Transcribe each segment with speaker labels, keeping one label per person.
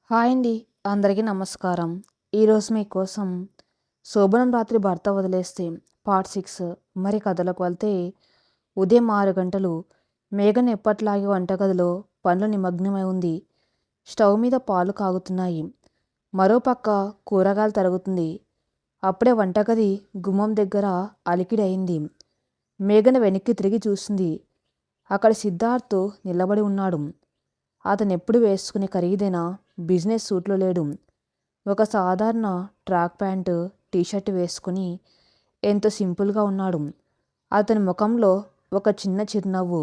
Speaker 1: Hi అండి. అందరికీ నమస్కారం. ఈరోజు మీకోసం 'శోభనం రాత్రి భర్త వదిలేస్తే' పార్ట్ 6 మరి కథలోకి వెళ్తే ఉదయం 6 గంటలు. మేఘన ఎప్పట్లాగే వంటగదిలో పనులు నిమగ్నమై ఉంది. స్టవ్ మీద పాలు కాగుతున్నాయి. మరోపక్క కూరగాయలు తరుగుతుంది. అప్పుడే వంటగది గుమ్మం దగ్గర అలికిడి అయింది. మేఘన వెనక్కి తిరిగి చూసింది. అక్కడ సిద్ధార్థ్ నిలబడి ఉన్నాడు. అతనెప్పుడు వేసుకునే ఖరీదైన బిజినెస్ సూట్లో లేడు. ఒక సాధారణ ట్రాక్ ప్యాంటు, టీషర్ట్ వేసుకుని ఎంతో సింపుల్గా ఉన్నాడు. అతని ముఖంలో ఒక చిన్న చిరునవ్వు.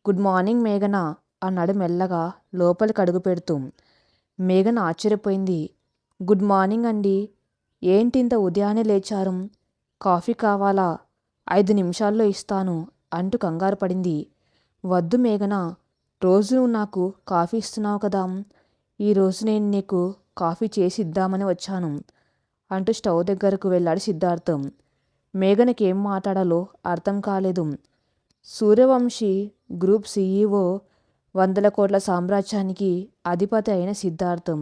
Speaker 1: గుడ్ మార్నింగ్ మేఘన అన్నాడు మెల్లగా లోపలికి అడుగు పెడుతూ. మేఘన ఆశ్చర్యపోయింది. గుడ్ మార్నింగ్ అండి. ఏంటి ఇంత ఉదయాన్నే లేచారు? కాఫీ కావాలా? 5 నిమిషాల్లో ఇస్తాను అంటూ కంగారు పడింది. వద్దు మేఘన, రోజు నువ్వు నాకు కాఫీ ఇస్తున్నావు కదా, ఈరోజు నేను నీకు కాఫీ చేసి ఇద్దామని వచ్చాను అంటూ స్టవ్ దగ్గరకు వెళ్ళాడు సిద్ధార్థం. మేఘనకి ఏం మాట్లాడాలో అర్థం కాలేదు. సూర్యవంశీ గ్రూప్ సీఈఓ, 100 కోట్ల సామ్రాజ్యానికి అధిపతి అయిన సిద్ధార్థం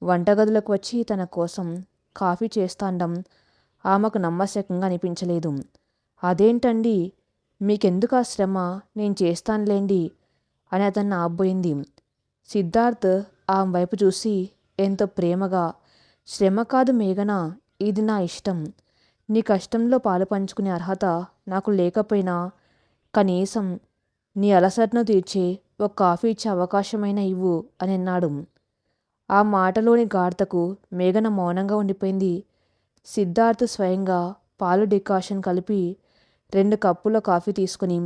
Speaker 1: వంటగదిలోకి వచ్చి తన కోసం కాఫీ చేస్తాండం ఆమెకు నమ్మశకంగా అనిపించలేదు. అదేంటండి, మీకెందుకు ఆ శ్రమ, నేను చేస్తానులేండి అని అతన్ని ఆబ్బోయింది. సిద్ధార్థ్ ఆమె వైపు చూసి ఎంతో ప్రేమగా, శ్రమ కాదు మేఘన, ఇది నా ఇష్టం. నీ కష్టంలో పాలు పంచుకునే అర్హత నాకు లేకపోయినా కనీసం నీ అలసటను తీర్చే ఒక కాఫీ ఇచ్చే అవకాశమైనా ఇవ్వు అని అన్నాడు. ఆ మాటలోని గాఢతకు మేఘన మౌనంగా ఉండిపోయింది. సిద్ధార్థ్ స్వయంగా పాలు డికాషన్ కలిపి 2 కప్పుల కాఫీ తీసుకుని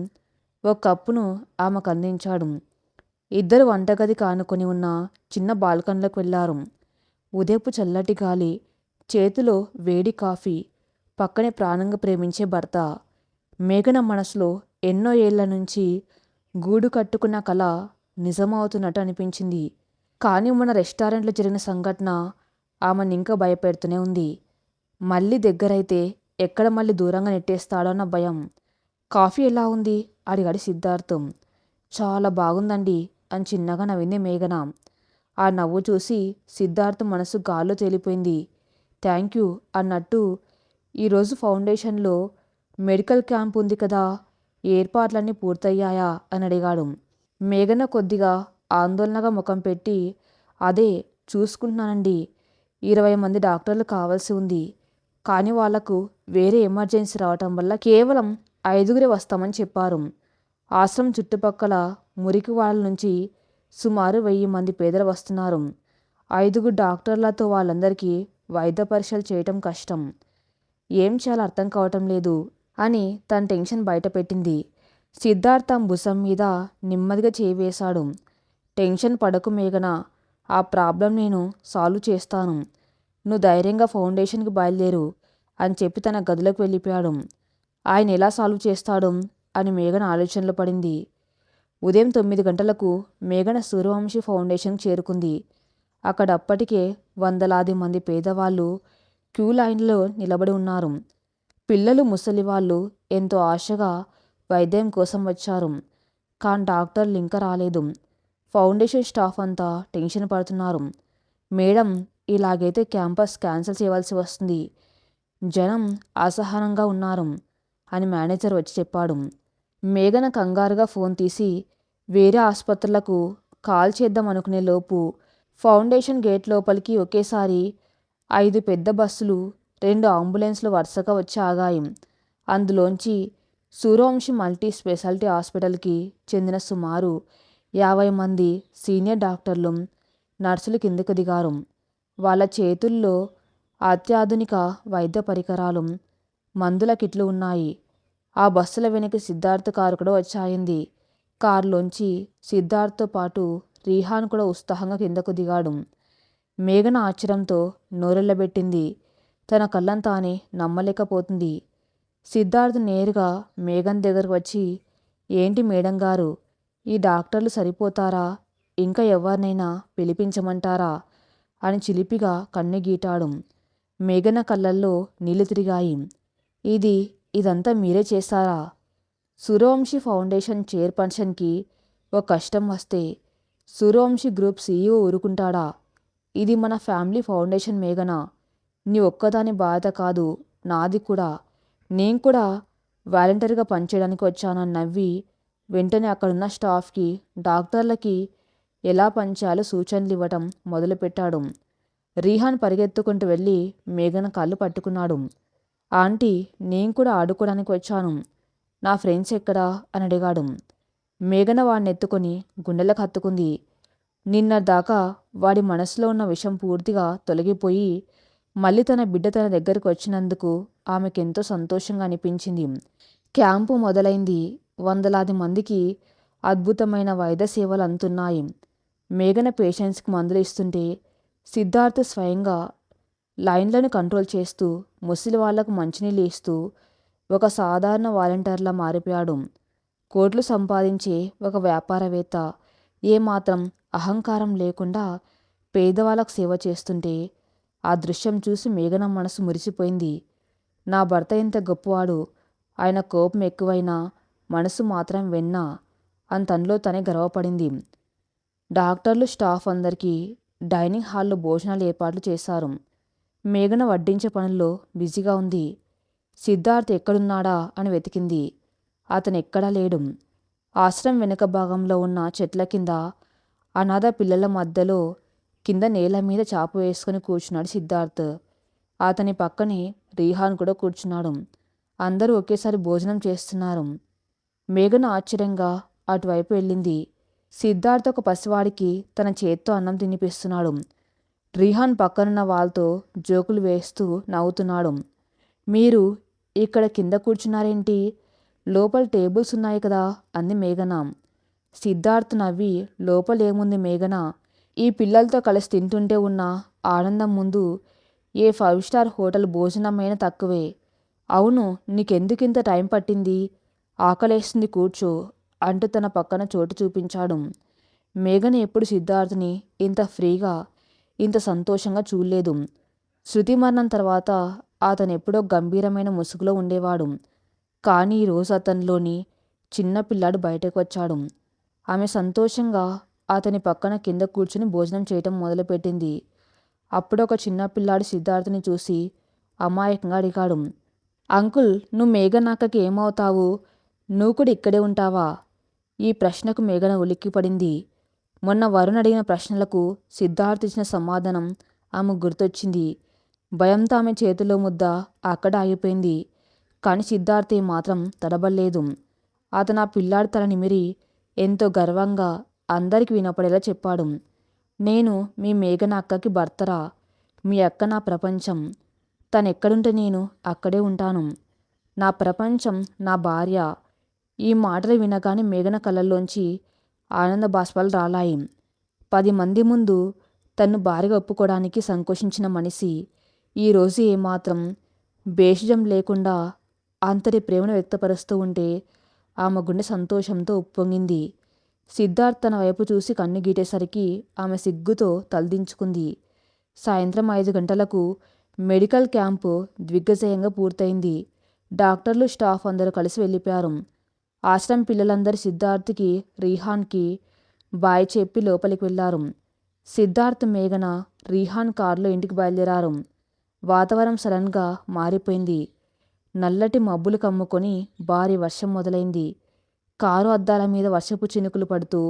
Speaker 1: ఒక కప్పును ఆమెకు అందించాడు. ఇద్దరు వంటగది కానుకొని ఉన్న చిన్న బాల్కనీలోకి వెళ్ళారు. ఉదయపు చల్లటి గాలి, చేతిలో వేడి కాఫీ, పక్కనే ప్రాణంగా ప్రేమించే భర్త. మేఘన మనసులో ఎన్నో ఏళ్ల నుంచి గూడు కట్టుకున్న కల నిజమవుతున్నట్టు అనిపించింది. కానీ మన రెస్టారెంట్లో జరిగిన సంఘటన ఆమెను ఇంకా భయపెడుతూనే ఉంది. మళ్ళీ దగ్గరైతే ఎక్కడ మళ్ళీ దూరంగా నెట్టేస్తాడో అన్న భయం. కాఫీ ఎలా ఉంది అడిగాడు సిద్ధార్థం. చాలా బాగుందండి అని చిన్నగా నవ్వింది మేఘన. ఆ నవ్వు చూసి సిద్ధార్థ్ మనసు గాల్లో తేలిపోయింది. థ్యాంక్ యూ అన్నట్టు, ఈరోజు ఫౌండేషన్లో మెడికల్ క్యాంప్ ఉంది కదా, ఏర్పాట్లన్నీ పూర్తయ్యాయా అని అడిగాడు. మేఘన కొద్దిగా ఆందోళనగా ముఖం పెట్టి, అదే చూసుకుంటున్నానండి. 20 మంది డాక్టర్లు కావాల్సి ఉంది. కానీ వాళ్లకు వేరే ఎమర్జెన్సీ రావటం వల్ల కేవలం 5గురే వస్తామని చెప్పారు. ఆశ్రమం చుట్టుపక్కల మురికి వాళ్ళ నుంచి సుమారు 1000 మంది పేదలు వస్తున్నారు. 5గురు డాక్టర్లతో వాళ్ళందరికీ వైద్య పరీక్షలు చేయటం కష్టం. ఏం చేయాలో అర్థం కావటం లేదు అని తన టెన్షన్ బయటపెట్టింది. సిద్ధార్థం భుజం మీద నెమ్మదిగా చేయి వేశాడు. టెన్షన్ పడకు మేఘన, ఆ ప్రాబ్లం నేను సాల్వ్ చేస్తాను. నువ్వు ధైర్యంగా ఫౌండేషన్కి బయలుదేరు అని చెప్పి తన గదిలోకి వెళ్ళిపోయాడు. ఆయన ఎలా సాల్వ్ చేస్తాడు అని మేఘన ఆలోచనలో పడింది. ఉదయం 9 గంటలకు మేఘన సూర్యవంశీ ఫౌండేషన్కి చేరుకుంది. అక్కడ అప్పటికే వందలాది మంది పేదవాళ్ళు క్యూ లైన్లో నిలబడి ఉన్నారు. పిల్లలు, ముసలివాళ్ళు ఎంతో ఆశగా వైద్యం కోసం వచ్చారు. కానీ డాక్టర్లు ఇంకా రాలేదు. ఫౌండేషన్ స్టాఫ్ అంతా టెన్షన్ పడుతున్నారు. మేడం, ఇలాగైతే క్యాంపస్ క్యాన్సిల్ చేయవలసి వస్తుంది. జనం అసహనంగా ఉన్నారు అని మేనేజర్ వచ్చి చెప్పాడు. మేఘన కంగారుగా ఫోన్ తీసి వేరే ఆసుపత్రులకు కాల్ చేద్దాం అనుకునే లోపు ఫౌండేషన్ గేట్ లోపలికి ఒకేసారి 5 పెద్ద బస్సులు, 2 అంబులెన్స్లు వరుసగా వచ్చి ఆగాయి. అందులోంచి సూర్యవంశీ మల్టీ స్పెషాలిటీ హాస్పిటల్కి చెందిన సుమారు 50 మంది సీనియర్ డాక్టర్లు, నర్సులు కిందకు దిగారు. వాళ్ళ చేతుల్లో అత్యాధునిక వైద్య పరికరాలు, మందుల కిట్లు ఉన్నాయి. ఆ బస్సుల వెనక సిద్ధార్థ్ కారు కూడా వచ్చాయింది. కారులోంచి సిద్ధార్థ్తో పాటు రీహాన్ కూడా ఉత్సాహంగా కిందకు దిగాడు. మేఘన ఆశ్చర్యంతో నోరెళ్ళబెట్టింది. తన కళ్ళను తానే నమ్మలేకపోతుంది. సిద్ధార్థ్ నేరుగా మేఘన్ దగ్గరకు వచ్చి, ఏంటి మేడం గారు, ఈ డాక్టర్లు సరిపోతారా, ఇంకా ఎవరినైనా పిలిపించమంటారా అని చిలిపిగా కన్ను గీటాడు. మేఘన కళ్ళల్లో నీళ్లు తిరిగాయి. ఇదంతా మీరే చేశారా? సూర్యవంశీ ఫౌండేషన్ చైర్పర్సన్కి ఒక కష్టం వస్తే సూర్యవంశీ గ్రూప్ సీఈఓ ఊరుకుంటాడా? ఇది మన ఫ్యామిలీ ఫౌండేషన్ మేఘన. నీ ఒక్కదాని బాధ్యత కాదు, నాది కూడా. నేను కూడా వాలంటీర్గా పనిచేయడానికి వచ్చానని నవ్వి వెంటనే అక్కడున్న స్టాఫ్కి, డాక్టర్లకి ఎలా పనిచేయాలో సూచనలు ఇవ్వటం మొదలుపెట్టాడు. రీహాన్ పరిగెత్తుకుంటూ వెళ్ళి మేఘన కాళ్ళు పట్టుకున్నాడు. ఆంటీ, నేను కూడా ఆడుకోవడానికి వచ్చాను. నా ఫ్రెండ్స్ ఎక్కడా అని అడిగాడు. మేఘన వాడిని ఎత్తుకొని గుండెలకు హత్తుకుంది. నిన్నటిదాకా వాడి మనసులో ఉన్న విషం పూర్తిగా తొలగిపోయి మళ్ళీ తన బిడ్డ తన దగ్గరికి వచ్చినందుకు ఆమెకెంతో సంతోషంగా అనిపించింది. క్యాంపు మొదలైంది. వందలాది మందికి అద్భుతమైన వైద్య సేవలు అందుతున్నాయి. మేఘన పేషెంట్స్కి మందులు ఇస్తుంటే సిద్ధార్థ్ స్వయంగా లైన్లను కంట్రోల్ చేస్తూ, ముసలి వాళ్లకు మంచినీళ్ళు ఇస్తూ ఒక సాధారణ వాలంటీర్లా మారిపోయాడు. కోట్లు సంపాదించే ఒక వ్యాపారవేత్త ఏమాత్రం అహంకారం లేకుండా పేదవాళ్ళకు సేవ చేస్తుంటే ఆ దృశ్యం చూసి మేఘన మనసు మురిసిపోయింది. నా భర్త ఎంత గొప్పవాడు, ఆయన కోపం ఎక్కువైనా మనసు మాత్రం వెన్న అని తనలో తనే గర్వపడింది. డాక్టర్లు, స్టాఫ్ అందరికీ డైనింగ్ హాల్లో భోజనాలు ఏర్పాట్లు చేశారు. మేఘన వడ్డించే పనుల్లో బిజీగా ఉంది. సిద్ధార్థ్ ఎక్కడున్నాడా అని వెతికింది. అతను ఎక్కడా లేడు. ఆశ్రమం వెనుక భాగంలో ఉన్న చెట్ల కింద అనాథ పిల్లల మధ్యలో కింద నేల మీద చాప వేసుకుని కూర్చున్నాడు సిద్ధార్థ్. అతని పక్కనే రీహాన్ కూడా కూర్చున్నాడు. అందరూ ఒకేసారి భోజనం చేస్తున్నారు. మేఘన ఆశ్చర్యంగా అటువైపు వెళ్ళింది. సిద్ధార్థ్ ఒక పసివాడికి తన చేత్తో అన్నం తినిపిస్తున్నాడు. రీహాన్ పక్కనున్న వాళ్ళతో జోకులు వేస్తూ నవ్వుతున్నాడు. మీరు ఇక్కడ కింద కూర్చున్నారేంటి? లోపల టేబుల్స్ ఉన్నాయి కదా అంది మేఘన. సిద్ధార్థ్ నవ్వి, లోపలేముంది మేఘన, ఈ పిల్లలతో కలిసి తింటుంటే ఉన్న ఆనందం ముందు ఏ 5 స్టార్ హోటల్ భోజనమైనా తక్కువే. అవును, నీకెందుకింత టైం పట్టింది? ఆకలేస్తుంది, కూర్చో అంటూ తన పక్కన చోటు చూపించాడు. మేఘన ఎప్పుడు సిద్ధార్థ్ని ఇంత ఫ్రీగా, ఇంత సంతోషంగా చూడలేదు. శృతి మరణం తర్వాత అతను ఎప్పుడో గంభీరమైన ముసుగులో ఉండేవాడు. కానీ ఈరోజు అతనిలోని చిన్న పిల్లాడు బయటకు వచ్చాడు. ఆమె సంతోషంగా అతని పక్కన కింద కూర్చుని భోజనం చేయటం మొదలుపెట్టింది. అప్పుడు ఒక చిన్న పిల్లాడు సిద్ధార్థ్ని చూసి అమాయకంగా అడిగాడు, అంకుల్, నువ్వు మేఘనాక్కకి ఏమవుతావు? నువ్వు కూడా ఇక్కడే ఉంటావా? ఈ ప్రశ్నకు మేఘన ఉలిక్కిపడింది. మొన్న వరుణ్ అడిగిన ప్రశ్నలకు సిద్ధార్థ్ ఇచ్చిన సమాధానం ఆమె గుర్తొచ్చింది. భయంతో ఆమె చేతిలో ముద్ద అక్కడ ఆగిపోయింది. కానీ సిద్ధార్థ్ మాత్రం తడబడలేదు. అతను ఆ పిల్లాడి తల నిమిరి ఎంతో గర్వంగా అందరికి వినపడేలా చెప్పాడు, నేను మీ మేఘన అక్కకి భర్తరా. మీ అక్క నా ప్రపంచం. తను ఎక్కడుంటే నేను అక్కడే ఉంటాను. నా ప్రపంచం నా భార్య. ఈ మాటలు వినగానే మేఘన కళ్ళల్లోంచి ఆనంద బాష్పాలు రాలాయి. 10 మంది ముందు తన్ను భార్యగా ఒప్పుకోవడానికి సంకోచించిన మనిషి ఈరోజు ఏమాత్రం భేషజం లేకుండా అంతటి ప్రేమను వ్యక్తపరుస్తూ ఉంటే ఆమె గుండె సంతోషంతో ఉప్పొంగింది. సిద్ధార్థ్ తన వైపు చూసి కన్ను గీటేసరికి ఆమె సిగ్గుతో తలదించుకుంది. సాయంత్రం 5 గంటలకు మెడికల్ క్యాంపు దిగ్విజయంగా పూర్తయింది. డాక్టర్లు, స్టాఫ్ అందరూ కలిసి వెళ్ళిపోయారు. ఆశ్రమం పిల్లలందరూ సిద్ధార్థ్కి, రీహాన్కి బాయ్ చెప్పి లోపలికి వెళ్లారు. సిద్ధార్థ్, మేఘన రీహాన్ కారులో ఇంటికి బయలుదేరారు. వాతావరణం సడన్గా మారిపోయింది. నల్లటి మబ్బులు కమ్ముకొని భారీ వర్షం మొదలైంది. కారు అద్దాల మీద వర్షపు చినుకులు పడుతూ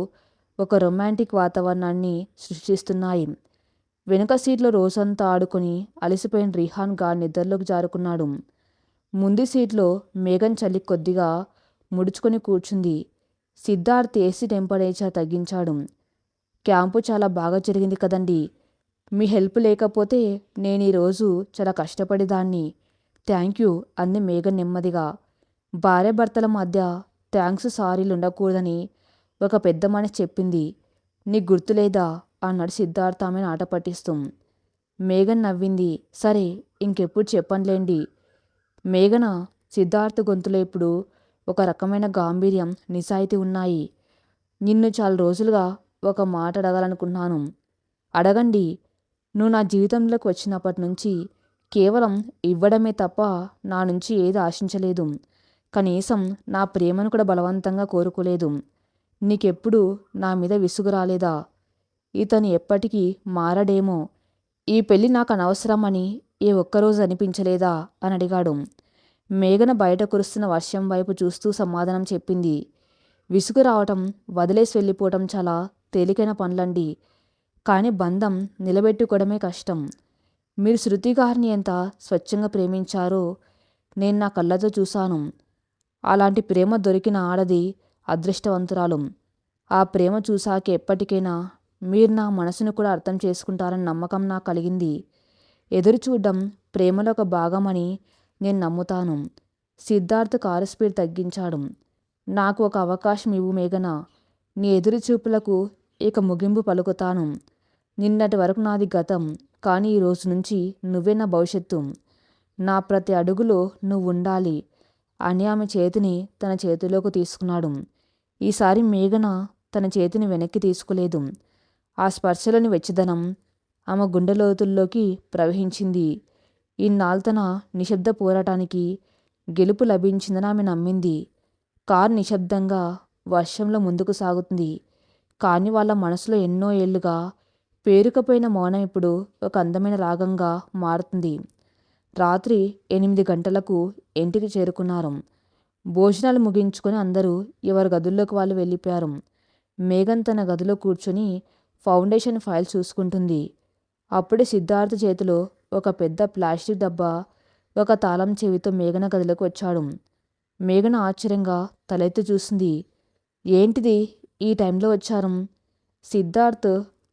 Speaker 1: ఒక రొమాంటిక్ వాతావరణాన్ని సృష్టిస్తున్నాయి. వెనుక సీట్లో రోజంతా ఆడుకొని అలసిపోయిన రీహాన్ గాఢ నిద్రలోకి జారుకున్నాడు. ముందు సీట్లో మేఘన్ చలి కొద్దిగా ముడుచుకొని కూర్చుంది. సిద్ధార్థ్ ఏసీ టెంపరేచర్ తగ్గించాడు. క్యాంపు చాలా బాగా జరిగింది కదండి. మీ హెల్ప్ లేకపోతే నేను ఈరోజు చాలా కష్టపడేదాన్ని. థ్యాంక్ యూ అంది మేఘన్ నెమ్మదిగా. భార్యాభర్తల మధ్య థ్యాంక్స్, సారీలు ఉండకూడదని ఒక పెద్ద మనిషి చెప్పింది. నీకు గుర్తులేదా అన్నాడు సిద్ధార్థ్ ఆమెను ఆట పట్టిస్తూ. మేఘన్ నవ్వింది. సరే, ఇంకెప్పుడు చెప్పనులేండి. మేఘన, సిద్ధార్థ్ గొంతులో ఇప్పుడు ఒక రకమైన గాంభీర్యం, నిజాయితీ ఉన్నాయి. నిన్ను చాలా రోజులుగా ఒక మాట అడగాలనుకున్నాను. అడగండి. నువ్వు నా జీవితంలోకి వచ్చినప్పటి నుంచి కేవలం ఇవ్వడమే తప్ప నా నుంచి ఏది ఆశించలేదు. కనీసం నా ప్రేమను కూడా బలవంతంగా కోరుకోలేదు. నీకెప్పుడు నా మీద విసుగు రాలేదా? ఇతను ఎప్పటికీ మారడేమో. ఈ పెళ్లి నాకు అనవసరమని ఏ ఒక్కరోజు అనిపించలేదా అని అడిగాడు. మేఘన బయట కురుస్తున్న వర్షం వైపు చూస్తూ సమాధానం చెప్పింది. విసుగు రావటం, వదిలేసి వెళ్ళిపోవటం చాలా తేలికైన పనులండి. కానీ బంధం నిలబెట్టుకోవడమే కష్టం. మీరు శృతి గారిని ఎంత స్వచ్ఛంగా ప్రేమించారో నేను నా కళ్ళతో చూశాను. అలాంటి ప్రేమ దొరికిన ఆడది అదృష్టవంతురాలు. ఆ ప్రేమ చూశాక ఎప్పటికైనా మీరు నా మనసును కూడా అర్థం చేసుకుంటారని నమ్మకం నాకు కలిగింది. ఎదురు చూడడం ప్రేమలో ఒక భాగమని నేను నమ్ముతాను. సిద్ధార్థ్ కారు స్పీడ్ తగ్గించాడు. నాకు ఒక అవకాశం ఇవ్వు మేఘన. నీ ఎదురు చూపులకు ఇక ముగింపు పలుకుతాను. నిన్నటి వరకు నాది గతం, కానీ ఈ రోజు నుంచి నువ్వే నా భవిష్యత్తు. నా ప్రతి అడుగులో నువ్వు ఉండాలి అని ఆమె చేతిని తన చేతిలోకి తీసుకున్నాడు. ఈసారి మేఘన తన చేతిని వెనక్కి తీసుకోలేదు. ఆ స్పర్శలోని వెచ్చదనం ఆమె గుండె లోతుల్లోకి ప్రవహించింది. ఇన్నాళ్ళు తన నిశ్శబ్ద పోరాటానికి గెలుపు లభించిందని ఆమె నమ్మింది. కారు నిశ్శబ్దంగా వర్షంలో ముందుకు సాగుతుంది. కానీ వాళ్ళ మనసులో ఎన్నో ఏళ్లుగా పేరుకపోయిన మౌనం ఇప్పుడు ఒక అందమైన రాగంగా మారుతుంది. రాత్రి 8 గంటలకు ఇంటికి చేరుకున్నారు. భోజనాలు ముగించుకొని అందరూ ఎవరి గదుల్లోకి వాళ్ళు వెళ్ళిపోయారు. మేఘన్ తన గదిలో కూర్చొని ఫౌండేషన్ ఫైల్ చూసుకుంటుంది. అప్పుడే సిద్ధార్థ్ చేతిలో ఒక పెద్ద ప్లాస్టిక్ డబ్బా, ఒక తాళం చెవితో మేఘన గదిలోకి వచ్చాడు. మేఘన ఆశ్చర్యంగా తలెత్తి చూసింది. ఏంటిది, ఈ టైంలో వచ్చారు? సిద్ధార్థ్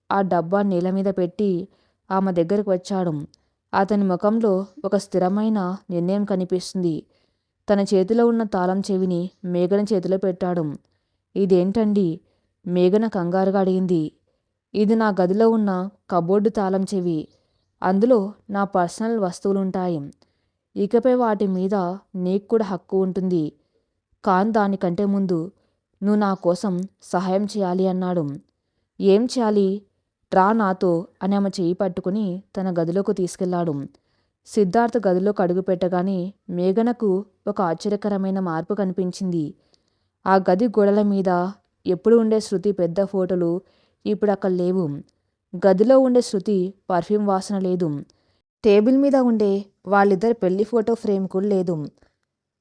Speaker 1: ఆ డబ్బా నేల మీద పెట్టి ఆమె దగ్గరకు వచ్చాడు. అతని ముఖంలో ఒక స్థిరమైన నిర్ణయం కనిపిస్తుంది. తన చేతిలో ఉన్న తాళం చెవిని మేఘన చేతిలో పెట్టాడు. ఇదేంటండి? మేఘన కంగారుగా అడిగింది. ఇది నా గదిలో ఉన్న కబోర్డు తాళం చెవి. అందులో నా పర్సనల్ వస్తువులుంటాయి. ఇకపై వాటి మీద నీకు కూడా హక్కు ఉంటుంది. కానీ దానికంటే ముందు నువ్వు నా కోసం సహాయం చేయాలి అన్నాడు. ఏం చేయాలి? రా నాతో అని ఆమె చేయి పట్టుకుని తన గదిలోకి తీసుకెళ్లాడు. సిద్ధార్థ్ గదిలోకి అడుగు పెట్టగానే మేఘనకు ఒక ఆశ్చర్యకరమైన మార్పు కనిపించింది. ఆ గది గోడల మీద ఎప్పుడు ఉండే శృతి పెద్ద ఫోటోలు ఇప్పుడు అక్కడ లేవు. గదిలో ఉండే శృతి పర్ఫ్యూమ్ వాసన లేదు. టేబుల్ మీద ఉండే వాళ్ళిద్దరి పెళ్లి ఫోటో ఫ్రేమ్ కూడా లేదు.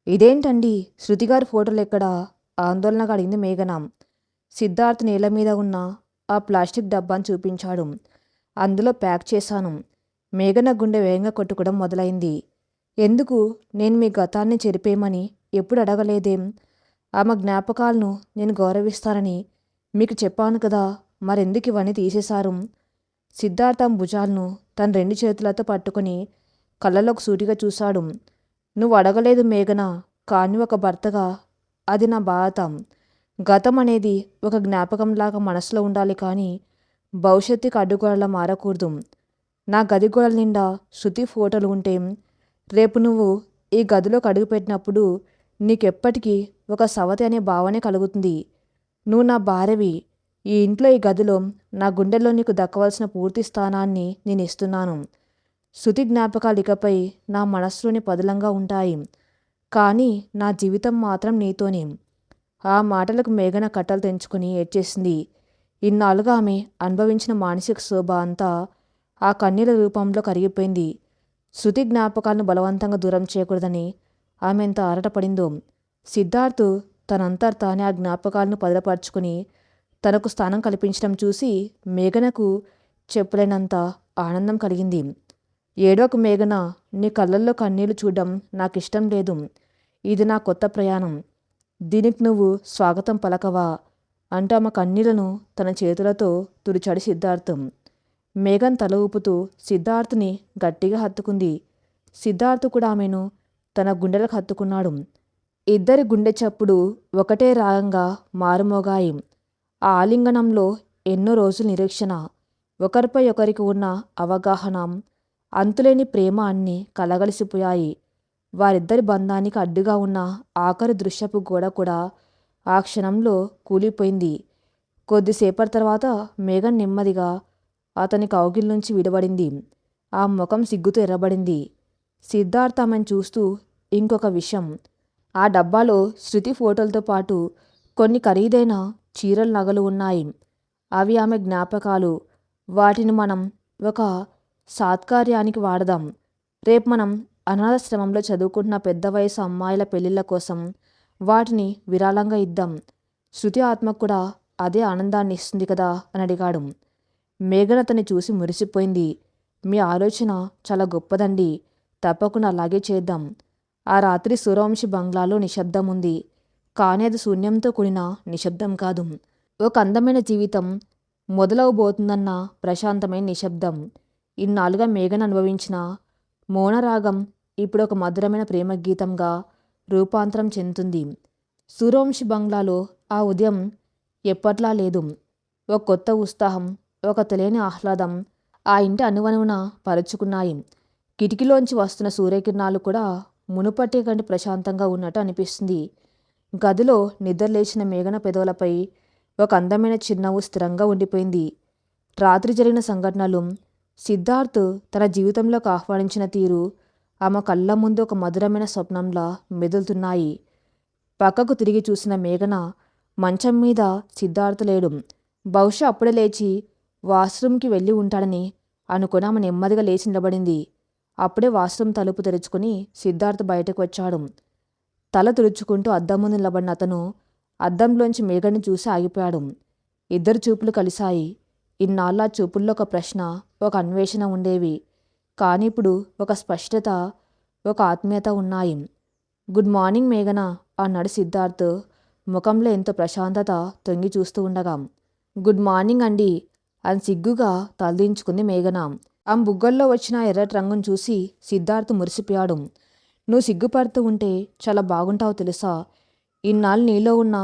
Speaker 1: ఇదేంటండి, శృతిగారి ఫోటోలు ఎక్కడా? ఆందోళనగా అడిగింది మేఘన. సిద్ధార్థ్ నేల మీద ఉన్న ఆ ప్లాస్టిక్ డబ్బాను చూపించాడు. అందులో ప్యాక్ చేశాను. మేఘన గుండె వేగంగా కొట్టుకోవడం మొదలైంది. ఎందుకు? నేను మీ గతాన్ని చెరిపేయమని ఎప్పుడు అడగలేదేం? ఆమె జ్ఞాపకాలను నేను గౌరవిస్తానని మీకు చెప్పాను కదా, మరెందుకు ఇవన్నీ తీసేశారు? సిద్ధార్థ భుజాలను తన 2 చేతులతో పట్టుకుని కళ్ళలోకి సూటిగా చూశాడు. నువ్వు అడగలేదు మేఘన, కానీ ఒక భర్తగా అది నా బాధ. గతం అనేది ఒక జ్ఞాపకంలాగా మనసులో ఉండాలి, కానీ భవిష్యత్తుకి అడ్డుగోడలా మారకూడదు. నా గది గోడల నిండా శృతి ఫోటోలు ఉంటే రేపు నువ్వు ఈ గదిలోకి అడుగుపెట్టినప్పుడు నీకెప్పటికీ ఒక సవతి అనే భావనే కలుగుతుంది. నువ్వు నా భార్యవి. ఈ ఇంట్లో, ఈ గదిలో నా గుండెల్లో నీకు దక్కవలసిన పూర్తి స్థానాన్ని నేను ఇస్తున్నాను. శృతి జ్ఞాపకాలు ఇకపై నా మనస్సులోని పదిలంగా ఉంటాయి, కానీ నా జీవితం మాత్రం నీతోనే. ఆ మాటలకు మేఘన కట్టలు తెంచుకుని ఏడ్చేసింది. ఇన్నాళ్ళుగా ఆమె అనుభవించిన మానసిక శోభ అంతా ఆ కన్నీల రూపంలో కరిగిపోయింది. శృతి జ్ఞాపకాలను బలవంతంగా దూరం చేయకూడదని ఆమె ఎంత ఆరాటపడిందో. సిద్ధార్థ్ తనంతట తానే ఆ జ్ఞాపకాలను భద్రపరుచుకుని తనకు స్థానం కల్పించడం చూసి మేఘనకు చెప్పలేనంత ఆనందం కలిగింది. ఏడోకు మేఘన, నీ కళ్ళల్లో కన్నీళ్లు చూడడం నాకు ఇష్టం లేదు. ఇది నా కొత్త ప్రయాణం. దీనికి నువ్వు స్వాగతం పలకవా అంటూ ఆమె కన్నీళ్లను తన చేతులతో తుడిచాడు సిద్ధార్థ్. మేఘన్ తల ఊపుతూ సిద్ధార్థ్ని గట్టిగా హత్తుకుంది. సిద్ధార్థ్ కూడా ఆమెను తన గుండెలకు హత్తుకున్నాడు. ఇద్దరి గుండె చప్పుడు ఒకటే రాగంగా మారుమోగాయి. ఆ ఆలింగనంలో ఎన్నో రోజుల నిరీక్షణ, ఒకరిపై ఒకరికి ఉన్న అవగాహన, అంతులేని ప్రేమ అన్నీ కలగలిసిపోయాయి. వారిద్దరి బంధానికి అడ్డుగా ఉన్న ఆఖరి దృశ్యపు గోడ కూడా ఆ క్షణంలో కూలిపోయింది. కొద్దిసేపటి తర్వాత మేఘన్ నెమ్మదిగా అతని కౌగిలి నుంచి విడబడింది. ఆ ముఖం సిగ్గుతో ఎర్రబడింది. సిద్ధార్థ్ ఆమెను చూస్తూ, ఇంకొక విషయం, ఆ డబ్బాలో శృతి ఫోటోలతో పాటు కొన్ని ఖరీదైన చీరల నగలు ఉన్నాయి. అవి ఆమె జ్ఞాపకాలు. వాటిని మనం ఒక సత్కార్యానికి వాడదాం. రేపు మనం అనాథాశ్రమంలో చదువుకుంటున్న పెద్ద వయసు అమ్మాయిల పెళ్ళిళ్ళ కోసం వాటిని విరాళంగా ఇద్దాం. శృతి ఆత్మకు కూడా అదే ఆనందాన్ని ఇస్తుంది కదా అని అడిగాడు. మేఘన అతన్ని చూసి మురిసిపోయింది. మీ ఆలోచన చాలా గొప్పదండి. తప్పకుండా అలాగే చేద్దాం. ఆ రాత్రి సూర్యవంశి బంగ్లాలో నిశ్శబ్దం ఉంది. కానీ అది శూన్యంతో కూడిన నిశ్శబ్దం కాదు. ఒక అందమైన జీవితం మొదలవబోతుందన్న ప్రశాంతమైన నిశ్శబ్దం. ఇన్నాళ్ళుగా మేఘన అనుభవించిన మౌనరాగం ఇప్పుడు ఒక మధురమైన ప్రేమ గీతంగా రూపాంతరం చెందుతుంది. సూర్యవంశి బంగ్లాలో ఆ ఉదయం ఎప్పట్లా లేదు. ఒక కొత్త ఉత్సాహం, ఒక తెలియని ఆహ్లాదం ఆ ఇంటి అనువనువున పరుచుకున్నాయి. కిటికీలోంచి వస్తున్న సూర్యకిరణాలు కూడా మునుపటి కంటే ప్రశాంతంగా ఉన్నట్టు అనిపిస్తుంది. గదిలో నిద్రలేచిన మేఘన పెదవులపై ఒక అందమైన చిరునవ్వు స్థిరంగా ఉండిపోయింది. రాత్రి జరిగిన సంఘటనలు, సిద్ధార్థ్ తన జీవితంలోకి ఆహ్వానించిన తీరు ఆమె కళ్ళ ముందు ఒక మధురమైన స్వప్నంలా మెదులుతున్నాయి. పక్కకు తిరిగి చూసిన మేఘన మంచం మీద సిద్ధార్థ్ లేడు. బహుశా అప్పుడే లేచి వాష్రూమ్కి వెళ్ళి ఉంటాడని అనుకుని ఆమె నెమ్మదిగా లేచి నిలబడింది. అప్పుడే వాష్రూమ్ తలుపు తెరుచుకుని సిద్ధార్థ్ బయటకు వచ్చాడు. తల తుడుచుకుంటూ అద్దం ముందు నిలబడిన అతను అద్దంలోంచి మేఘని చూసి ఆగిపోయాడు. ఇద్దరు చూపులు కలిశాయి. ఇన్నాళ్ళ చూపుల్లో ఒక ప్రశ్న, ఒక అన్వేషణ ఉండేవి. కానీ ఇప్పుడు ఒక స్పష్టత, ఒక ఆత్మీయత ఉన్నాయి. గుడ్ మార్నింగ్ మేఘన అన్నాడు సిద్ధార్థ్ ముఖంలో ఎంతో ప్రశాంతత తొంగి చూస్తూ ఉండగా. గుడ్ మార్నింగ్ అండి అని సిగ్గుగా తలదించుకుంది మేఘన. ఆమె బుగ్గల్లో వచ్చిన ఎర్రటి రంగును చూసి సిద్ధార్థ్ మురిసిపోయాడు. నువ్వు సిగ్గుపడుతూ ఉంటే చాలా బాగుంటావు తెలుసా. ఇన్నాళ్ళు నీలో ఉన్న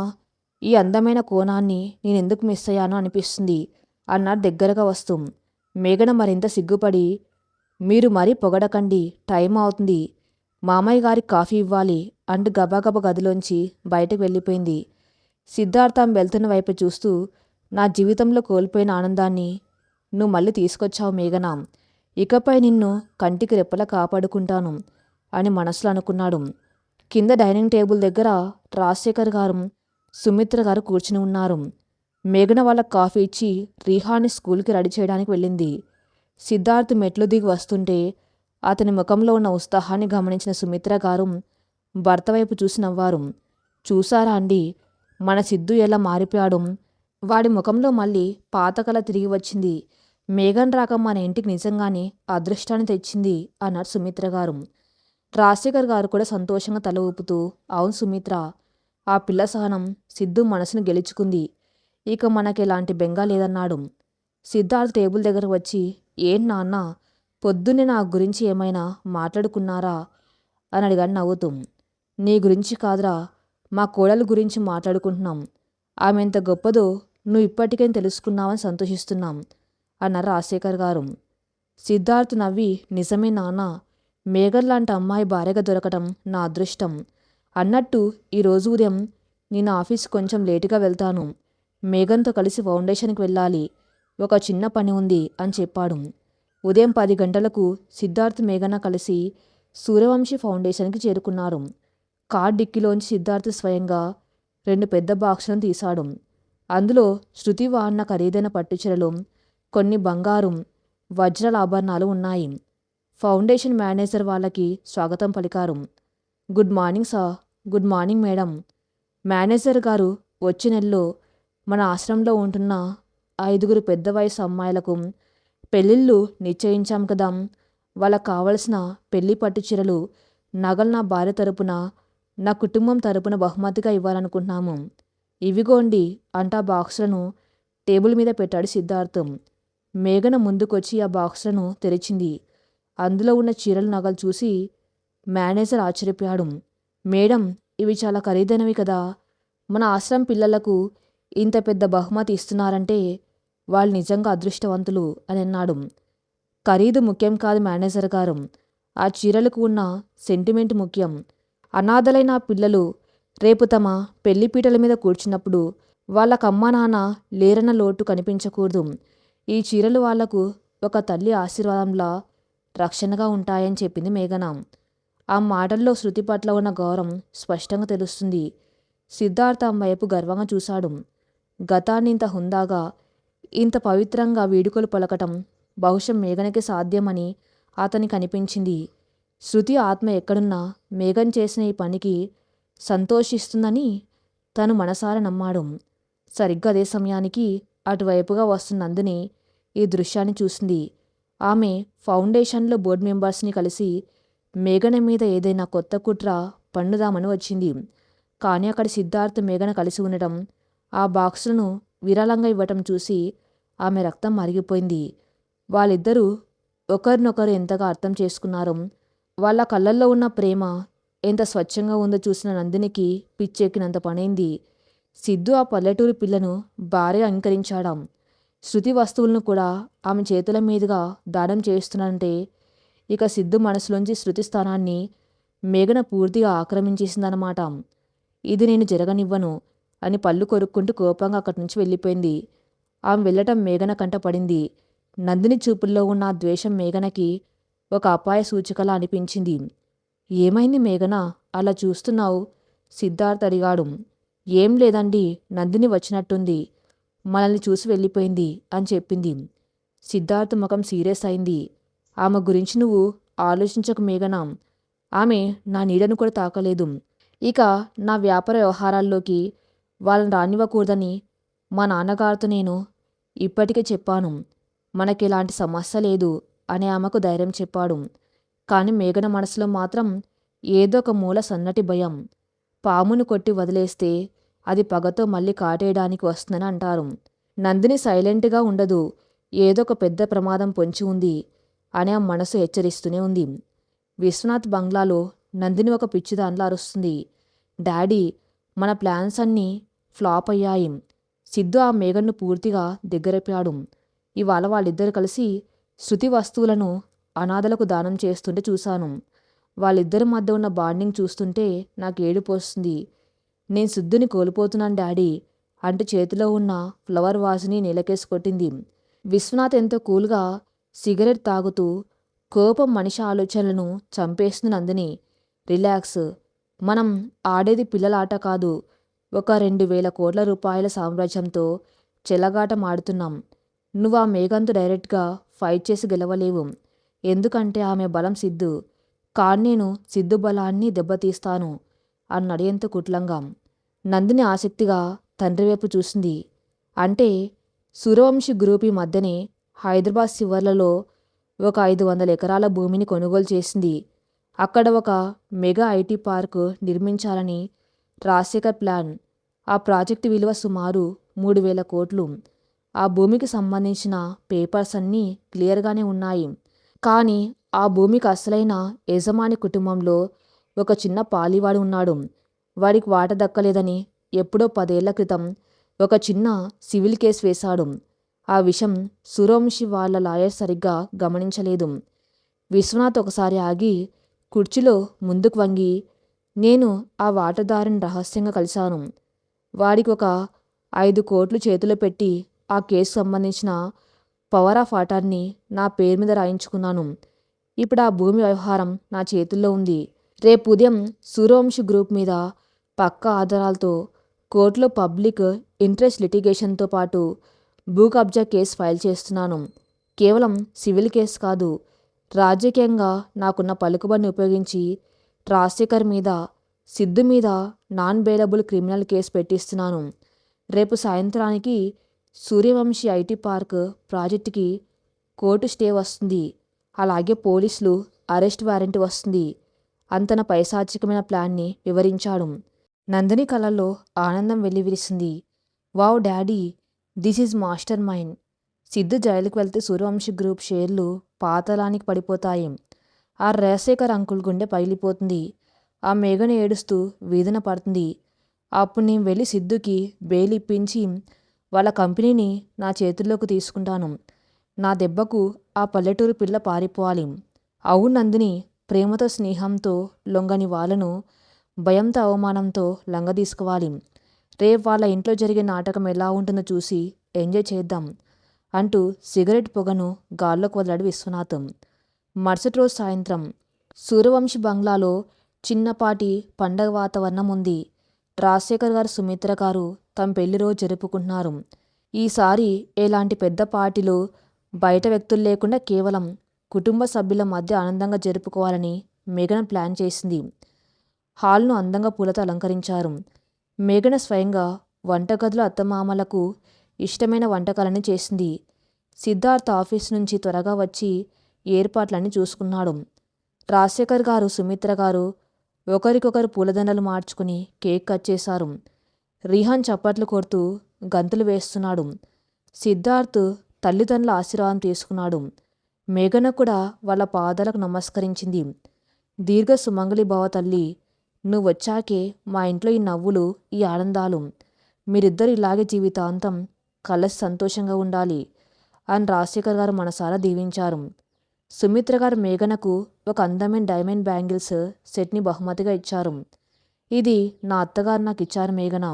Speaker 1: ఈ అందమైన కోణాన్ని నేనెందుకు మిస్ అయ్యానో అనిపిస్తుంది అన్నాడు దగ్గరగా వస్తూ. మేఘన మరింత సిగ్గుపడి, మీరు మరీ పొగడకండి, టైం అవుతుంది, మామయ్య గారికి కాఫీ ఇవ్వాలి అంటూ గబగబ గదిలోంచి బయటకు వెళ్ళిపోయింది. సిద్ధార్థ ఆమె వెళ్తున్న వైపు చూస్తూ, నా జీవితంలో కోల్పోయిన ఆనందాన్ని నువ్వు మళ్ళీ తీసుకొచ్చావు మేఘన. ఇకపై నిన్ను కంటికి రెప్పలా కాపాడుకుంటాను అని మనసులో అనుకున్నాడు. కింద డైనింగ్ టేబుల్ దగ్గర రాజశేఖర్ గారు, సుమిత్ర గారు కూర్చుని ఉన్నారు. మేఘన వాళ్ళకి కాఫీ ఇచ్చి రీహాని స్కూల్కి రెడీ చేయడానికి వెళ్ళింది. సిద్ధార్థ్ మెట్లు దిగి వస్తుంటే అతని ముఖంలో ఉన్న ఉత్సాహాన్ని గమనించిన సుమిత్ర గారు భర్త వైపు చూసి నవ్వారు. చూసారా అండి, మన సిద్ధు ఎలా మారిపోయాడు. వాడి ముఖంలో మళ్ళీ పాతకల తిరిగి వచ్చింది. మేఘన్ రాక మన ఇంటికి నిజంగానే అదృష్టాన్ని తెచ్చింది అన్నారు సుమిత్ర గారు. రాజశేఖర్ గారు కూడా సంతోషంగా తల ఊపుతూ, అవును సుమిత్ర, ఆ పిల్ల సహనం సిద్ధు మనసును గెలుచుకుంది. ఇక మనకి ఎలాంటి బెంగ లేదన్నాడు. సిద్ధార్థ్ టేబుల్ దగ్గర వచ్చి, ఏం నాన్న, పొద్దున్నే నా గురించి ఏమైనా మాట్లాడుకున్నారా అని అడిగాడు నవ్వుతూ. నీ గురించి కాదురా, మా కోడలు గురించి మాట్లాడుకుంటున్నాం. ఆమె ఎంత గొప్పదో నువ్వు ఇప్పటికే తెలుసుకున్నావని సంతోషిస్తున్నాం అన్నారు రాజశేఖర్ గారు. సిద్ధార్థ్ నవ్వి, నిజమే నాన్న, మేఘన్ లాంటి అమ్మాయి భార్యగా దొరకటం నా అదృష్టం. అన్నట్టు ఈరోజు ఉదయం నేను ఆఫీస్ కొంచెం లేటుగా వెళ్తాను. మేఘన్తో కలిసి ఫౌండేషన్కి వెళ్ళాలి, ఒక చిన్న పని ఉంది అని చెప్పాడు. ఉదయం 10 గంటలకు సిద్ధార్థ్ మేఘన కలిసి సూర్యవంశి ఫౌండేషన్కి చేరుకున్నారు. కార్ డిక్కీలోంచి సిద్ధార్థ్ స్వయంగా 2 పెద్ద బాక్సులను తీశాడు. అందులో శృతి వాడిన ఖరీదైన పట్టుచీరలు, కొన్ని బంగారం, వజ్రాల ఆభరణాలు ఉన్నాయి. ఫౌండేషన్ మేనేజర్ వాళ్ళకి స్వాగతం పలికారు. Good morning sir. Good morning madam. Manager గారు, వచ్చే నెలలో మన ఆశ్రమంలో ఉంటున్న 5 పెద్ద వయసు అమ్మాయిలకు పెళ్ళిళ్ళు నిశ్చయించాం కదా. వాళ్ళకు కావలసిన పెళ్లి పట్టు చీరలు, నగలు నా భార్య తరపున, నా కుటుంబం తరపున బహుమతిగా ఇవ్వాలనుకుంటున్నాము. ఇవిగోండి అంటా బాక్సులను టేబుల్ మీద పెట్టాడు సిద్ధార్థ్. మేఘన ముందుకొచ్చి ఆ బాక్సులను తెరిచింది. అందులో ఉన్న చీరలు, నగలు చూసి మేనేజర్ ఆశ్చర్యపోయాడు. మేడం, ఇవి చాలా ఖరీదైనవి కదా. మన ఆశ్రమం పిల్లలకు ఇంత పెద్ద బహుమతి ఇస్తున్నారంటే వాళ్ళు నిజంగా అదృష్టవంతులు అని అన్నాడు. ఖరీదు ముఖ్యం కాదు మేనేజర్ గారు, ఆ చీరలకు ఉన్న సెంటిమెంట్ ముఖ్యం. అనాథలైన పిల్లలు రేపు తమ పెళ్లిపీటల మీద కూర్చున్నప్పుడు వాళ్ళకు అమ్మా నాన్న లేరన్న లోటు కనిపించకూడదు. ఈ చీరలు వాళ్లకు ఒక తల్లి ఆశీర్వాదంలా రక్షణగా ఉంటాయని చెప్పింది మేఘన. ఆ మాటల్లో శృతి పట్ల ఉన్న గౌరవం స్పష్టంగా తెలుస్తుంది. సిద్ధార్థ ఆమె వైపు గర్వంగా చూశాడు. గతాన్ని ఇంత హుందాగా ఇంత పవిత్రంగా వీడుకోలు పలకటం బహుశా మేఘనకి సాధ్యమని అతనికి అనిపించింది. శృతి ఆత్మ ఎక్కడున్నా మేఘన్ చేసిన ఈ పనికి సంతోషిస్తుందని తను మనసారా నమ్మాడు. సరిగ్గా అదే సమయానికి అటువైపుగా వస్తున్న నందిని ఈ దృశ్యాన్ని చూసింది. ఆమె ఫౌండేషన్లో బోర్డు మెంబర్స్ని కలిసి మేఘన మీద ఏదైనా కొత్త కుట్ర పన్నుదామని వచ్చింది. కానీ అక్కడ సిద్ధార్థ్ మేఘన కలిసి ఉండటం, ఆ బాక్సులను విరాళంగా ఇవ్వటం చూసి ఆమె రక్తం మరిగిపోయింది. వాళ్ళిద్దరూ ఒకరినొకరు ఎంతగా అర్థం చేసుకున్నారో, వాళ్ళ కళ్ళల్లో ఉన్న ప్రేమ ఎంత స్వచ్ఛంగా ఉందో చూసిన నందినికి పిచ్చెక్కినంత పనైంది. సిద్ధు ఆ పల్లెటూరి పిల్లను భార్యగా అంగీకరించాడాం. శృతి వస్తువులను కూడా ఆమె చేతుల మీదుగా దానం చేస్తున్నాడంటే ఇక సిద్ధు మనసులోంచి శృతి స్థానాన్ని మేఘన పూర్తిగా ఆక్రమించేసిందన్నమాట. ఇది నేను జరగనివ్వను అని పళ్ళు కొరుక్కుంటూ కోపంగా అక్కడి నుంచి వెళ్ళిపోయింది. ఆమె వెళ్ళటం మేఘన కంట పడింది. నందిని చూపుల్లో ఉన్న ఆ ద్వేషం మేఘనకి ఒక అపాయ సూచికలా అనిపించింది. ఏమైంది మేఘన, అలా చూస్తున్నావు? సిద్ధార్థ్ అడిగాడు. ఏం లేదండి, నందిని వచ్చినట్టుంది, మనల్ని చూసి వెళ్ళిపోయింది అని చెప్పింది. సిద్ధార్థ్ ముఖం సీరియస్ అయింది. ఆమె గురించి నువ్వు ఆలోచించకు మేఘన, ఆమె నా నీడను కూడా తాకలేదు. ఇక నా వ్యాపార వ్యవహారాల్లోకి వాళ్ళని రానివ్వకూడదని మా నాన్నగారితో నేను ఇప్పటికే చెప్పాను. మనకిలాంటి సమస్య లేదు అని ఆమెకు ధైర్యం చెప్పాడు. కానీ మేఘన మనసులో మాత్రం ఏదో ఒక మూల సన్నటి భయం. పామును కొట్టి వదిలేస్తే అది పగతో మళ్ళీ కాటేయడానికి వస్తుందని అంటారు. నందిని సైలెంట్గా ఉండదు, ఏదో ఒక పెద్ద ప్రమాదం పొంచి ఉంది అని ఆ మనసు హెచ్చరిస్తూనే ఉంది. విశ్వనాథ్ బంగ్లాలో నందిని ఒక పిచ్చిదానిలా అరుస్తుంది. డాడీ, మన ప్లాన్స్ అన్నీ ఫ్లాప్ అయ్యాయి. సిద్ధు ఆ మేఘన్ను పూర్తిగా దగ్గరపాడు. ఇవాళ వాళ్ళిద్దరు కలిసి శృతి వస్తువులను అనాథలకు దానం చేస్తుంటే చూశాను. వాళ్ళిద్దరి మధ్య ఉన్న బాండింగ్ చూస్తుంటే నాకు ఏడుపు వస్తుంది. నేను సిద్ధుని కోల్పోతున్నాను డాడీ అంటూ చేతిలో ఉన్న ఫ్లవర్ వాజ్ని నేలకేసి కొట్టింది. విశ్వనాథ్ ఎంతో కూల్గా సిగరెట్ తాగుతూ, కోపం మనిషి ఆలోచనలను చంపేస్తుంది నందిని. రిలాక్స్, మనం ఆడేది పిల్లల ఆట కాదు, ఒక 2000 కోట్ల రూపాయల సామ్రాజ్యంతో చెలగాటం ఆడుతున్నాం. నువ్వు ఆ మేఘంతో డైరెక్ట్గా ఫైట్ చేసి గెలవలేవు, ఎందుకంటే ఆమె బలం సిద్ధు. కానీ నేను సిద్ధు బలాన్ని దెబ్బతీస్తాను అన్నాడు ఎంతో కుట్లంగా. నందిని ఆసక్తిగా తండ్రి వైపు చూసింది. అంటే సూర్యవంశీ గ్రూప్ ఈ మధ్యనే హైదరాబాద్ శివర్లలో ఒక 500 ఎకరాల భూమిని కొనుగోలు చేసింది. అక్కడ ఒక మెగా ఐటీ పార్క్ నిర్మించాలని రాజశేఖర్ ప్లాన్. ఆ ప్రాజెక్టు విలువ సుమారు 3000 కోట్లు. ఆ భూమికి సంబంధించిన పేపర్స్ అన్నీ క్లియర్గానే ఉన్నాయి. కానీ ఆ భూమికి అసలైన యజమాని కుటుంబంలో ఒక చిన్న పాలివాడు ఉన్నాడు. వాడికి వాట దక్కలేదని ఎప్పుడో 10 ఏళ్ల క్రితం ఒక చిన్న సివిల్ కేసు వేశాడు. ఆ విషయం సూర్యవంశీ వాళ్ళ లాయర్ సరిగ్గా గమనించలేదు. విశ్వనాథ్ ఒకసారి ఆగి కుర్చీలో ముందుకు వంగి, నేను ఆ వాటాదారుని రహస్యంగా కలిశాను. వాడికి ఒక 5 కోట్లు చేతిలో పెట్టి ఆ కేసు సంబంధించిన పవర్ ఆఫ్ అటార్నీ నా పేరు మీద రాయించుకున్నాను. ఇప్పుడు ఆ భూమి వ్యవహారం నా చేతుల్లో ఉంది. రేపు ఉదయం సూర్యవంశీ గ్రూప్ మీద పక్కా ఆధారాలతో కోర్టులో పబ్లిక్ ఇంట్రెస్ట్ లిటిగేషన్తో పాటు భూ కబ్జా కేసు ఫైల్ చేస్తున్నాను. కేవలం సివిల్ కేసు కాదు, రాజకీయంగా నాకున్న పలుకుబడిని ఉపయోగించి రాజశేఖర్ మీద, సిద్ధు మీద నాన్ బెయిలబుల్ క్రిమినల్ కేసు పెట్టిస్తున్నాను. రేపు సాయంత్రానికి సూర్యవంశీ ఐటీ పార్క్ ప్రాజెక్టుకి కోర్టు స్టే వస్తుంది. అలాగే పోలీసులు అరెస్ట్ వారెంట్ వస్తుంది. అంతన పైశాచికమైన ప్లాన్ని వివరించాడు. నందిని కళ్ళల్లో ఆనందం వెల్లివిరిసింది. Wow daddy, this is mastermind. Siddhu జైలుకు వెళ్తే సూర్యవంశీ గ్రూప్ షేర్లు పాతాళానికి పడిపోతాయి. ఆ రాజశేఖర్ అంకుల్ గుండె పగిలిపోతుంది. ఆ మేఘన ఏడుస్తూ వీధిన పడుతుంది. అప్పుడు నేను వెళ్ళి సిద్ధుకి బెయిల్ ఇప్పించి వాళ్ళ కంపెనీని నా చేతుల్లోకి తీసుకుంటాను. నా దెబ్బకు ఆ పల్లెటూరు పిల్ల పారిపోవాలి. అవును నందిని, ప్రేమతో స్నేహంతో లొంగని వాళ్ళను భయంతో అవమానంతో లొంగదీసుకోవాలి. రేపు వాళ్ళ ఇంట్లో జరిగే నాటకం ఎలా ఉంటుందో చూసి ఎంజాయ్ చేద్దాం అంటూ సిగరెట్ పొగను గాల్లోకి వదిలాడు విశ్వనాథం. మరుసటి రోజు సాయంత్రం సూర్యవంశీ బంగ్లాలో చిన్నపాటి పండగ వాతావరణం ఉంది. రాజశేఖర్ గారు, సుమిత్ర గారు తమ పెళ్లి రోజు జరుపుకుంటున్నారు. ఈసారి ఎలాంటి పెద్ద పార్టీలు, బయట వ్యక్తులు లేకుండా కేవలం కుటుంబ సభ్యుల మధ్య ఆనందంగా జరుపుకోవాలని మేఘన ప్లాన్ చేసింది. హాల్ను అందంగా పూలతో అలంకరించారు. మేఘన స్వయంగా వంటగదిలో అత్తమామలకు ఇష్టమైన వంటకాలన్నీ చేసింది. సిద్ధార్థ్ ఆఫీస్ నుంచి త్వరగా వచ్చి ఏర్పాట్లన్నీ చూసుకున్నాడు. రాజశేఖర్ గారు, సుమిత్ర గారు ఒకరికొకరు పూలదండలు మార్చుకుని కేక్ కట్ చేశారు. రిహాన్ చప్పట్లు కొడుతూ గంతులు వేస్తున్నాడు. సిద్ధార్థ్ తల్లిదండ్రుల ఆశీర్వాదం తీసుకున్నాడు. మేఘన కూడా వాళ్ళ పాదాలకు నమస్కరించింది. దీర్ఘ సుమంగళి భవ తల్లి, నువ్వు వచ్చాకే మా ఇంట్లో ఈ నవ్వులు, ఈ ఆనందాలు, మీరిద్దరు ఇలాగే జీవితాంతం కలిసి సంతోషంగా ఉండాలి అని రాజశేఖర్ గారు మనసారా దీవించారు. సుమిత్ర గారు మేఘనకు ఒక అందమైన డైమండ్ బ్యాంగిల్స్ సెట్ని బహుమతిగా ఇచ్చారు. ఇది నా అత్తగారు నాకు ఇచ్చారు మేఘన.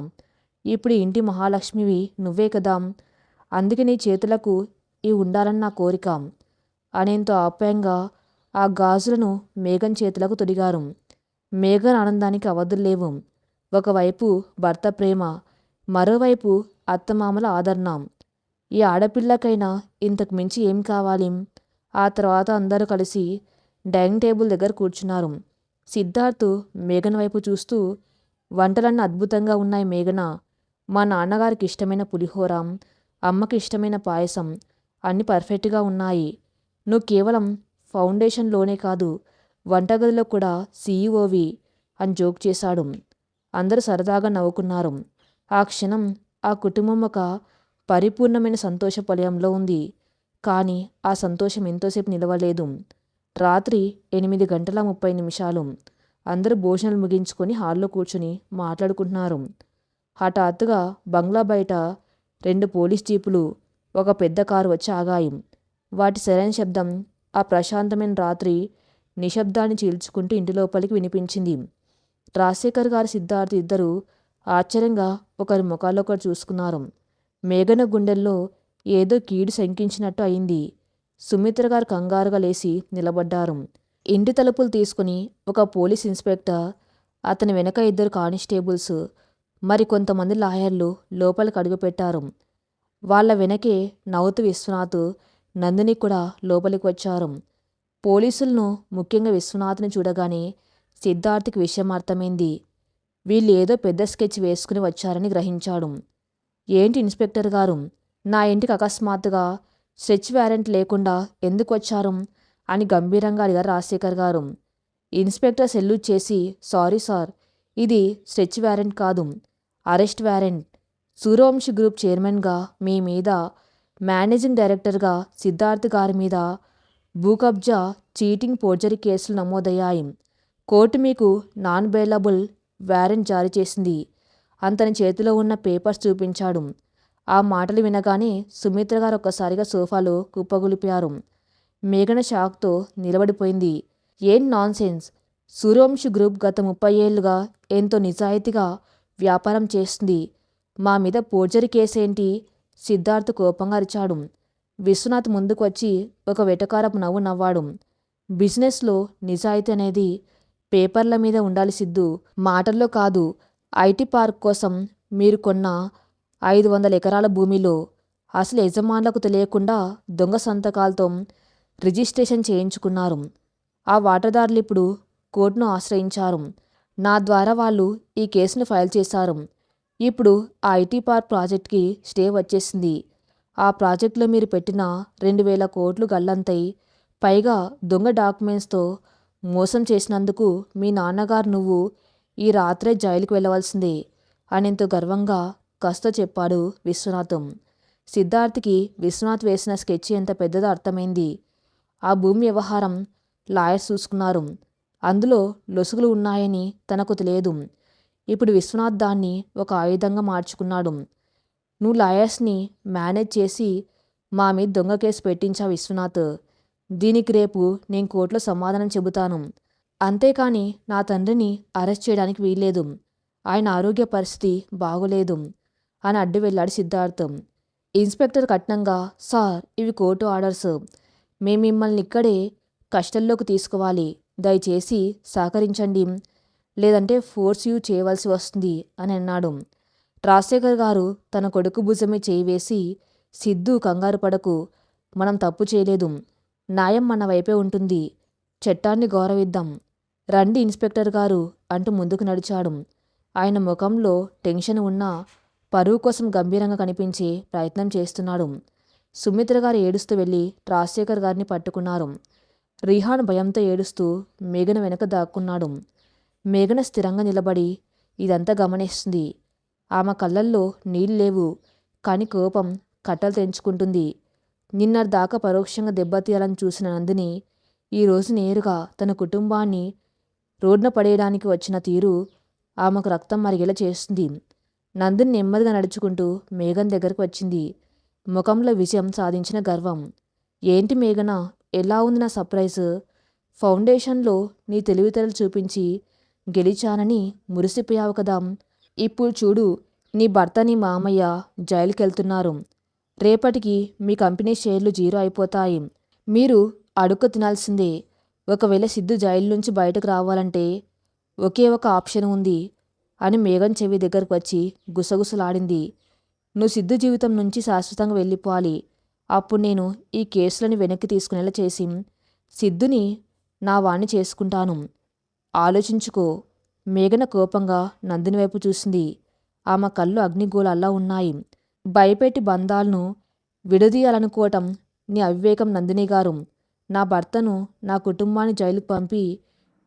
Speaker 1: ఇప్పుడు ఇంటి మహాలక్ష్మివి నువ్వే కదా, అందుకే నీ చేతులకు ఇవి ఉండాలని నా కోరిక అనేంతో ఆప్యాయంగా ఆ గాజులను మేఘన్ చేతులకు తొడిగారు. మేఘన్ ఆనందానికి అవధులు లేవు. ఒకవైపు భర్త ప్రేమ, మరోవైపు అత్తమామల ఆదరణ. ఈ ఆడపిల్లకైనా ఇంతకు మించి ఏం కావాలి? ఆ తర్వాత అందరూ కలిసి డైనింగ్ టేబుల్ దగ్గర కూర్చున్నారు. సిద్ధార్థ్ మేఘన వైపు చూస్తూ, వంటలన్నీ అద్భుతంగా ఉన్నాయి మేఘన. మా నాన్నగారికి ఇష్టమైన పులిహోర, అమ్మకి ఇష్టమైన పాయసం అన్నీ పర్ఫెక్ట్గా ఉన్నాయి. నువ్వు కేవలం ఫౌండేషన్లోనే కాదు, వంటగదిలో కూడా సీఈఓవి అని జోక్ చేశాడు. అందరూ సరదాగా నవ్వుకున్నారు. ఆ క్షణం ఆ కుటుంబం ఒక పరిపూర్ణమైన సంతోష వలయంలో ఉంది. కానీ ఆ సంతోషం ఎంతోసేపు నిలవలేదు. రాత్రి 8:30 అందరూ భోజనాలు ముగించుకొని హాల్లో కూర్చుని మాట్లాడుకుంటున్నారు. హఠాత్తుగా బంగ్లా బయట 2 పోలీస్ జీపులు, ఒక పెద్ద కారు వచ్చి ఆగాయి. వాటి సరైన శబ్దం ఆ ప్రశాంతమైన రాత్రి నిశ్శబ్దాన్ని చీల్చుకుంటూ ఇంటి లోపలికి వినిపించింది. రాజశేఖర్ గారు, సిద్ధార్థ్ ఇద్దరు ఆశ్చర్యంగా ఒకరి ముఖాల్లో ఒకరు చూసుకున్నారు. మేఘన గుండెల్లో ఏదో కీడు శంకించినట్టు అయింది. సుమిత్ర గారు కంగారుగా లేచి నిలబడ్డారు. ఇంటి తలుపులు తీసుకుని ఒక పోలీస్ ఇన్స్పెక్టర్, అతని వెనక 2 కానిస్టేబుల్స్, మరి కొంతమంది లాయర్లు లోపలికి అడుగుపెట్టారు. వాళ్ళ వెనకే నవ్వుతూ విశ్వనాథ్, నందిని కూడా లోపలికి వచ్చారు. పోలీసులను, ముఖ్యంగా విశ్వనాథ్ని చూడగానే సిద్ధార్థ్కి విషయం అర్థమైంది. వీళ్ళు ఏదో పెద్ద స్కెచ్ వేసుకుని వచ్చారని గ్రహించాడు. ఏంటి ఇన్స్పెక్టర్ గారు, నా ఇంటికి అకస్మాత్తుగా స్ట్రెచ్ వారెంట్ లేకుండా ఎందుకు వచ్చారు అని గంభీరంగా అడిగారు రాజశేఖర్ గారు. ఇన్స్పెక్టర్ సెల్యూట్ చేసి, సారీ సార్, ఇది స్ట్రెచ్ వారెంట్ కాదు, అరెస్ట్ వారెంట్. సూర్యవంశీ గ్రూప్ చైర్మన్గా మీ మీద, మేనేజింగ్ డైరెక్టర్గా సిద్ధార్థ్ గారి మీద భూ కబ్జా, చీటింగ్, ఫోర్జరీ కేసులు నమోదయ్యాయి. కోర్టు మీకు నాన్ బెయిలబుల్ వారెంట్ జారీ చేసింది. అతని చేతిలో ఉన్న పేపర్స్ చూపించాడు. ఆ మాటలు వినగానే సుమిత్ర గారు ఒక్కసారిగా సోఫాలో కుప్పగొలిపారు. మేఘన షాక్తో నిలబడిపోయింది. ఏం నాన్సెన్స్! సూర్యవంశీ గ్రూప్ గత 30 ఏళ్లుగా ఎంతో నిజాయితీగా వ్యాపారం చేస్తుంది. మా మీద ఫోర్జరీ కేసేంటి? సిద్ధార్థ్ కోపంగా అరిచాడు. విశ్వనాథ్ ముందుకు వచ్చి ఒక వెటకారపు నవ్వు నవ్వాడు. బిజినెస్లో నిజాయితీ అనేది పేపర్ల మీద ఉండాలి సిద్ధు, మాటల్లో కాదు. ఐటీ పార్క్ కోసం మీరు కొన్న 500 ఎకరాల భూమిలో అసలు యజమానులకు తెలియకుండా దొంగ సంతకాలతో రిజిస్ట్రేషన్ చేయించుకున్నారు. ఆ వాటాదారులు ఇప్పుడు కోర్టును ఆశ్రయించారు. నా ద్వారా వాళ్ళు ఈ కేసును ఫైల్ చేశారు. ఇప్పుడు ఆ ఐటీ పార్క్ ప్రాజెక్ట్కి స్టే వచ్చేసింది. ఆ ప్రాజెక్టులో మీరు పెట్టిన 2,000 కోట్లు గల్లంతై, పైగా దొంగ డాక్యుమెంట్స్తో మోసం చేసినందుకు మీ నాన్నగారు నువ్వు ఈ రాత్రే జైలుకు వెళ్ళవలసిందే అని ఎంతో గర్వంగా కస్తో చెప్పాడు విశ్వనాథం. సిద్ధార్థ్కి విశ్వనాథ్ వేసిన స్కెచ్ ఎంత పెద్దదో అర్థమైంది. ఆ భూమి వ్యవహారం లాయర్స్ చూసుకున్నారు. అందులో లొసుగులు ఉన్నాయని తనకు తెలియదు. ఇప్పుడు విశ్వనాథ్ దాన్ని ఒక ఆయుధంగా మార్చుకున్నాడు. నువ్వు లాయర్స్ని మేనేజ్ చేసి మా మీద దొంగ కేసు పెట్టించావు విశ్వనాథ్. దీనికి రేపు నేను కోర్టులో సమాధానం చెబుతాను. అంతేకాని నా తండ్రిని అరెస్ట్ చేయడానికి వీల్లేదు. ఆయన ఆరోగ్య పరిస్థితి బాగోలేదు అని అడ్డు వెళ్ళాడు సిద్ధార్థ్. ఇన్స్పెక్టర్ కఠినంగా, సార్, ఇవి కోర్టు ఆర్డర్స్. మేము మిమ్మల్ని ఇక్కడే కస్టడీలోకి తీసుకోవాలి. దయచేసి సహకరించండి, లేదంటే ఫోర్స్ యూ చేయవలసి వస్తుంది అని అన్నాడు. రాజశేఖర్ గారు తన కొడుకు భుజమే చేయి వేసి, సిద్ధు కంగారు పడకు, మనం తప్పు చేయలేదు, న్యాయం మన వైపే ఉంటుంది, చట్టాన్ని గౌరవిద్దాం, రండి ఇన్స్పెక్టర్ గారు అంటూ ముందుకు నడిచాడు. ఆయన ముఖంలో టెన్షన్ ఉన్నా పరువు కోసం గంభీరంగా కనిపించే ప్రయత్నం చేస్తున్నాడు. సుమిత్ర గారు ఏడుస్తూ వెళ్ళి రాజశేఖర్ గారిని పట్టుకున్నారు. రిహాన్ భయంతో ఏడుస్తూ మేఘన వెనక దాక్కున్నాడు. మేఘన స్థిరంగా నిలబడి ఇదంతా గమనిస్తుంది. ఆమె కళ్ళల్లో నీళ్ళు లేవు, కానీ కోపం కట్టలు తెంచుకుంటుంది. నిన్నటిదాకా పరోక్షంగా దెబ్బతీయాలని చూసిన నందిని ఈరోజు నేరుగా తన కుటుంబాన్ని రోడ్న పడేయడానికి వచ్చిన తీరు ఆమెకు రక్తం మరిగేలా చేస్తుంది. నందిని నెమ్మదిగా నడుచుకుంటూ మేఘన్ దగ్గరకు వచ్చింది. ముఖంలో విజయం సాధించిన గర్వం. ఏంటి మేఘన, ఎలా ఉంది నా సర్ప్రైజ్? ఫౌండేషన్లో నీ తెలివితేటలు చూపించి గెలిచానని మురిసిపోయావు కదా. ఇప్పుడు చూడు, నీ భర్త నీ మామయ్య జైలుకెళ్తున్నారు. రేపటికి మీ కంపెనీ షేర్లు జీరో అయిపోతాయి. మీరు అడుక్కు తినాల్సిందే. ఒకవేళ సిద్ధు జైలు నుంచి బయటకు రావాలంటే ఒకే ఒక ఆప్షన్ ఉంది అని మేఘన్ చెవి దగ్గరకు వచ్చి గుసగుసలాడింది. నువ్వు సిద్ధు జీవితం నుంచి శాశ్వతంగా వెళ్ళిపోవాలి. అప్పుడు నేను ఈ కేసులను వెనక్కి తీసుకునేలా చేసి సిద్ధుని నా వాణ్ణి చేసుకుంటాను. ఆలోచించుకో. మేఘన కోపంగా నందిని వైపు చూసింది. ఆమె కళ్ళు అగ్నిగోళాల్లా ఉన్నాయి. భయపెట్టి బంధాలను విడదీయాలనుకోవటం నీ అవివేకం నందిని గారు. నా భర్తను, నా కుటుంబాన్ని జైలుకు పంపి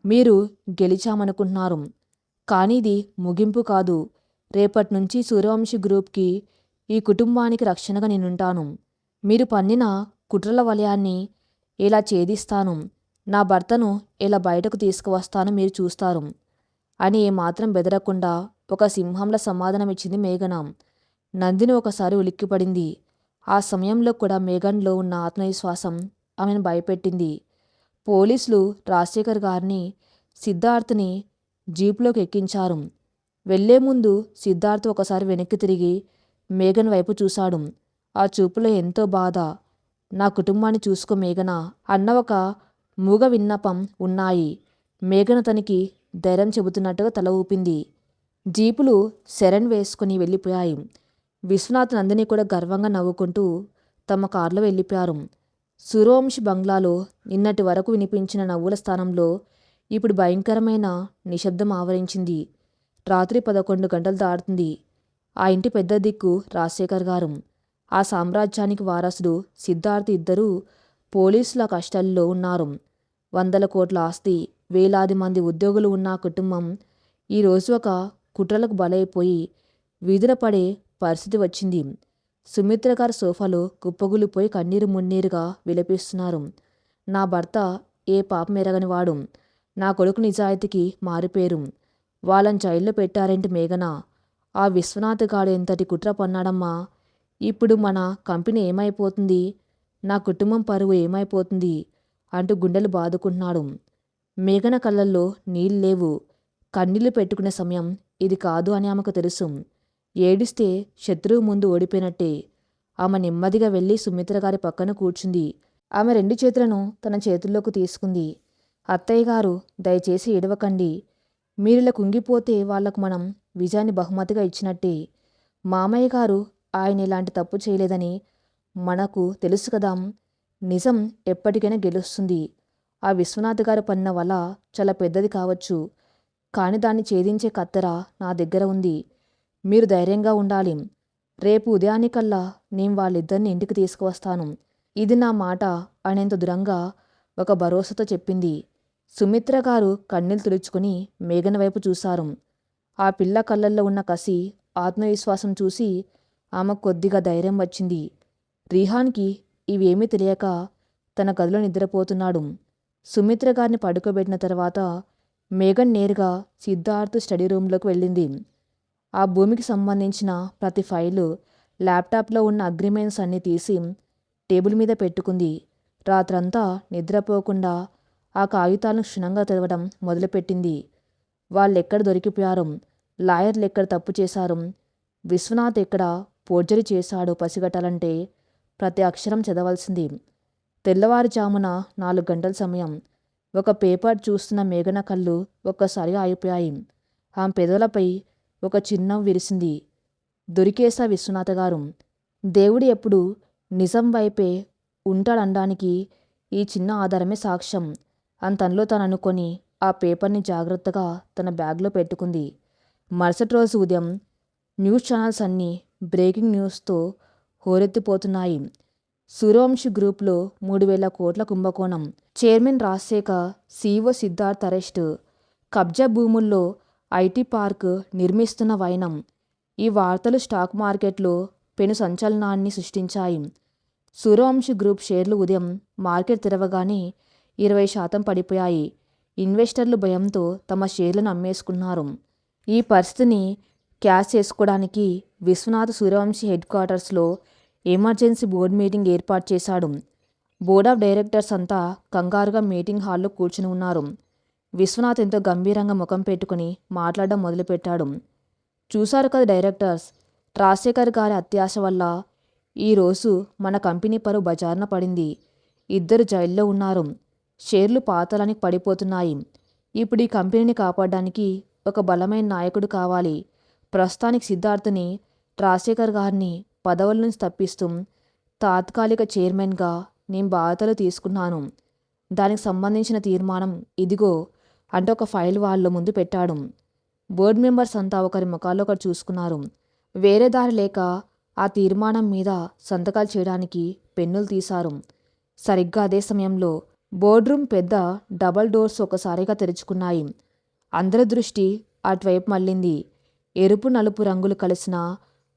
Speaker 1: మీరు గెలిచామనుకుంటున్నారు. కానీ ఇది ముగింపు కాదు. రేపటి నుంచి సూర్యవంశీ గ్రూప్కి, ఈ కుటుంబానికి రక్షణగా నేనుంటాను. మీరు పన్నిన కుట్రల వలయాన్ని ఇలా ఛేదిస్తాను. నా భర్తను ఇలా బయటకు తీసుకువస్తాను, మీరు చూస్తారు అని ఏమాత్రం బెదరకుండా ఒక సింహంలా సమాధానమిచ్చింది మేఘన. నందిని ఒకసారి ఉలిక్కిపడింది. ఆ సమయంలో కూడా మేఘన్లో ఉన్న ఆత్మవిశ్వాసం ఆమెను భయపెట్టింది. పోలీసులు రాజశేఖర్ గారిని, సిద్ధార్థని జీపులోకి ఎక్కించారు. వెళ్లే ముందు సిద్ధార్థ్ ఒకసారి వెనక్కి తిరిగి మేఘన్ వైపు చూశాడు. ఆ చూపులో ఎంతో బాధ. నా కుటుంబాన్ని చూసుకో మేఘన అన్న ఒక మూగ విన్నపం ఉన్నాయి. మేఘన తనకి ధైర్యం చెబుతున్నట్టుగా తల ఊపింది. జీపులు సెరన్ వేసుకుని వెళ్ళిపోయాయి. విశ్వనాథ్ నందిని కూడా గర్వంగా నవ్వుకుంటూ తమ కారులో వెళ్ళిపోయారు. సూర్యవంశీ బంగ్లాలో నిన్నటి వరకు వినిపించిన నవ్వుల స్థానంలో ఇప్పుడు భయంకరమైన నిశ్శబ్దం ఆవరించింది. రాత్రి 11 గంటలు దాటుతుంది. ఆ ఇంటి పెద్ద దిక్కు రాజశేఖర్ గారు, ఆ సామ్రాజ్యానికి వారసుడు సిద్ధార్థ్ ఇద్దరూ పోలీసుల కష్టాల్లో ఉన్నారు. 100 కోట్ల ఆస్తి, వేలాది మంది ఉద్యోగులు ఉన్న కుటుంబం ఈరోజు ఒక కుట్రలకు బలైపోయి వీధిన పడే పరిస్థితి వచ్చింది. సుమిత్ర గారు సోఫాలో కుప్పగులిపోయి కన్నీరు మున్నీరుగా విలపిస్తున్నారు. నా భర్త ఏ పాపం ఎరగనివాడు. నా కొడుకు నిజాయితీకి మారిపోయారు. వాళ్ళని జైల్లో పెట్టారేంటి మేఘన? ఆ విశ్వనాథ్ గాడు ఎంతటి కుట్ర పన్నాడమ్మా. ఇప్పుడు మన కంపెనీ ఏమైపోతుంది? నా కుటుంబం పరువు ఏమైపోతుంది అంటూ గుండెలు బాదుకుంటున్నాడు. మేఘన కళ్ళల్లో నీళ్ళు లేవు. కన్నీళ్లు పెట్టుకునే సమయం ఇది కాదు అని ఆమెకు తెలుసు. ఏడిస్తే శత్రువు ముందు ఓడిపోయినట్టే. ఆమె నెమ్మదిగా వెళ్ళి సుమిత్ర గారి పక్కన కూర్చుంది. ఆమె 2 చేతులను తన చేతుల్లోకి తీసుకుంది. అత్తయ్య గారు, దయచేసి ఏడవకండి. మీరిలా కుంగిపోతే వాళ్లకు మనం విజయాన్ని బహుమతిగా ఇచ్చినట్టే. మామయ్య గారు ఆయన ఇలాంటి తప్పు చేయలేదని మనకు తెలుసు కదా. నిజం ఎప్పటికైనా గెలుస్తుంది. ఆ విశ్వనాథ్ గారు పన్న వల చాలా పెద్దది కావచ్చు, కానీ దాన్ని ఛేదించే కత్తెర నా దగ్గర ఉంది. మీరు ధైర్యంగా ఉండాలి. రేపు ఉదయానికల్లా నేను వాళ్ళిద్దరిని ఇంటికి తీసుకువస్తాను. ఇది నా మాట అనేంత దృఢంగా ఒక భరోసాతో చెప్పింది. సుమిత్ర గారు కన్నీళ్లు తుడుచుకుని మేఘన వైపు చూశారు. ఆ పిల్ల కళ్ళల్లో ఉన్న కసి, ఆత్మవిశ్వాసం చూసి ఆమెకు కొద్దిగా ధైర్యం వచ్చింది. రిహాన్కి ఇవేమీ తెలియక తన గదిలో నిద్రపోతున్నాడు. సుమిత్ర గారిని పడుకోబెట్టిన తర్వాత మేఘన్ నేరుగా సిద్ధార్థ్ స్టడీ రూమ్లోకి వెళ్ళింది. ఆ భూమికి సంబంధించిన ప్రతి ఫైలు, ల్యాప్టాప్లో ఉన్న అగ్రిమెంట్స్ అన్నీ తీసి టేబుల్ మీద పెట్టుకుంది. రాత్రంతా నిద్రపోకుండా ఆ కాగితాలను క్షుణ్ణంగా చదవడం మొదలుపెట్టింది. వాళ్ళెక్కడ దొరికిపోయారు, లాయర్లు ఎక్కడ తప్పు చేశారు, విశ్వనాథ్ ఎక్కడ ఫోర్జరీ చేశాడో పసిగట్టాలంటే ప్రతి అక్షరం చదవాల్సింది. తెల్లవారుజామున 4 గంటల సమయం. ఒక పేపర్ చూస్తున్న మేఘన కళ్ళు ఒక్కసారిగా ఆగిపోయాయి. ఆమె పెదవులపై ఒక చిరునవ్వు విరిసింది. దొరికేసా విశ్వనాథ గారు. దేవుడు ఎప్పుడు నిజం వైపే ఉంటాడనడానికి ఈ చిన్న ఆధారమే సాక్ష్యం అని తనలో తాను అనుకొని ఆ పేపర్ని జాగ్రత్తగా తన బ్యాగ్లో పెట్టుకుంది. మరుసటి రోజు ఉదయం న్యూస్ ఛానల్స్ అన్నీ బ్రేకింగ్ న్యూస్తో హోరెత్తిపోతున్నాయి. సూర్యవంశి గ్రూప్లో 3,000 కోట్ల కుంభకోణం, chairman Rajasekhar, CEO Siddharth arrest, కబ్జా భూముల్లో ఐటీ పార్క్ నిర్మిస్తున్న వైనం. ఈ వార్తలు స్టాక్ మార్కెట్లో పెను సంచలనాన్ని సృష్టించాయి. సూర్యవంశి గ్రూప్ షేర్లు ఉదయం మార్కెట్ తెరవగానే 20% పడిపోయాయి. ఇన్వెస్టర్లు భయంతో తమ షేర్లను అమ్మేసుకున్నారు. ఈ పరిస్థితిని క్యాష్ చేసుకోవడానికి విశ్వనాథ్ సూర్యవంశి హెడ్ క్వార్టర్స్లో ఎమర్జెన్సీ బోర్డు మీటింగ్ ఏర్పాటు చేశాడు. బోర్డ్ ఆఫ్ డైరెక్టర్స్ అంతా కంగారుగా మీటింగ్ హాల్లో కూర్చుని ఉన్నారు. విశ్వనాథ్ ఎంతో గంభీరంగా ముఖం పెట్టుకుని మాట్లాడడం మొదలుపెట్టాడు. చూశారు కదా డైరెక్టర్స్, రాజశేఖర్ గారి అత్యాశ వల్ల ఈరోజు మన కంపెనీ పరువు బజారున పడింది. 2 జైల్లో ఉన్నారు. షేర్లు పాతాళానికి పడిపోతున్నాయి. ఇప్పుడు ఈ కంపెనీని కాపాడడానికి ఒక బలమైన నాయకుడు కావాలి. ప్రస్తుతానికి సిద్ధార్థని, రాజశేఖర్ గారిని పదవుల నుంచి తప్పిస్తూ తాత్కాలిక చైర్మన్గా నేను బాధ్యతలు తీసుకున్నాను. దానికి సంబంధించిన తీర్మానం ఇదిగో అంటూ ఒక ఫైల్ వాళ్ళ ముందు పెట్టాడు. బోర్డు మెంబర్స్ అంతా ఒకరి ముఖాల్లో ఒకరు చూసుకున్నారు. వేరే దారి లేక ఆ తీర్మానం మీద సంతకాలు చేయడానికి పెన్నులు తీశారు. సరిగ్గా అదే సమయంలో బోర్డ్ రూమ్ పెద్ద డబల్ డోర్స్ ఒకసారిగా తెరుచుకున్నాయి. అందరి దృష్టి అటువైపు మళ్ళింది. ఎరుపు నలుపు రంగులు కలిసిన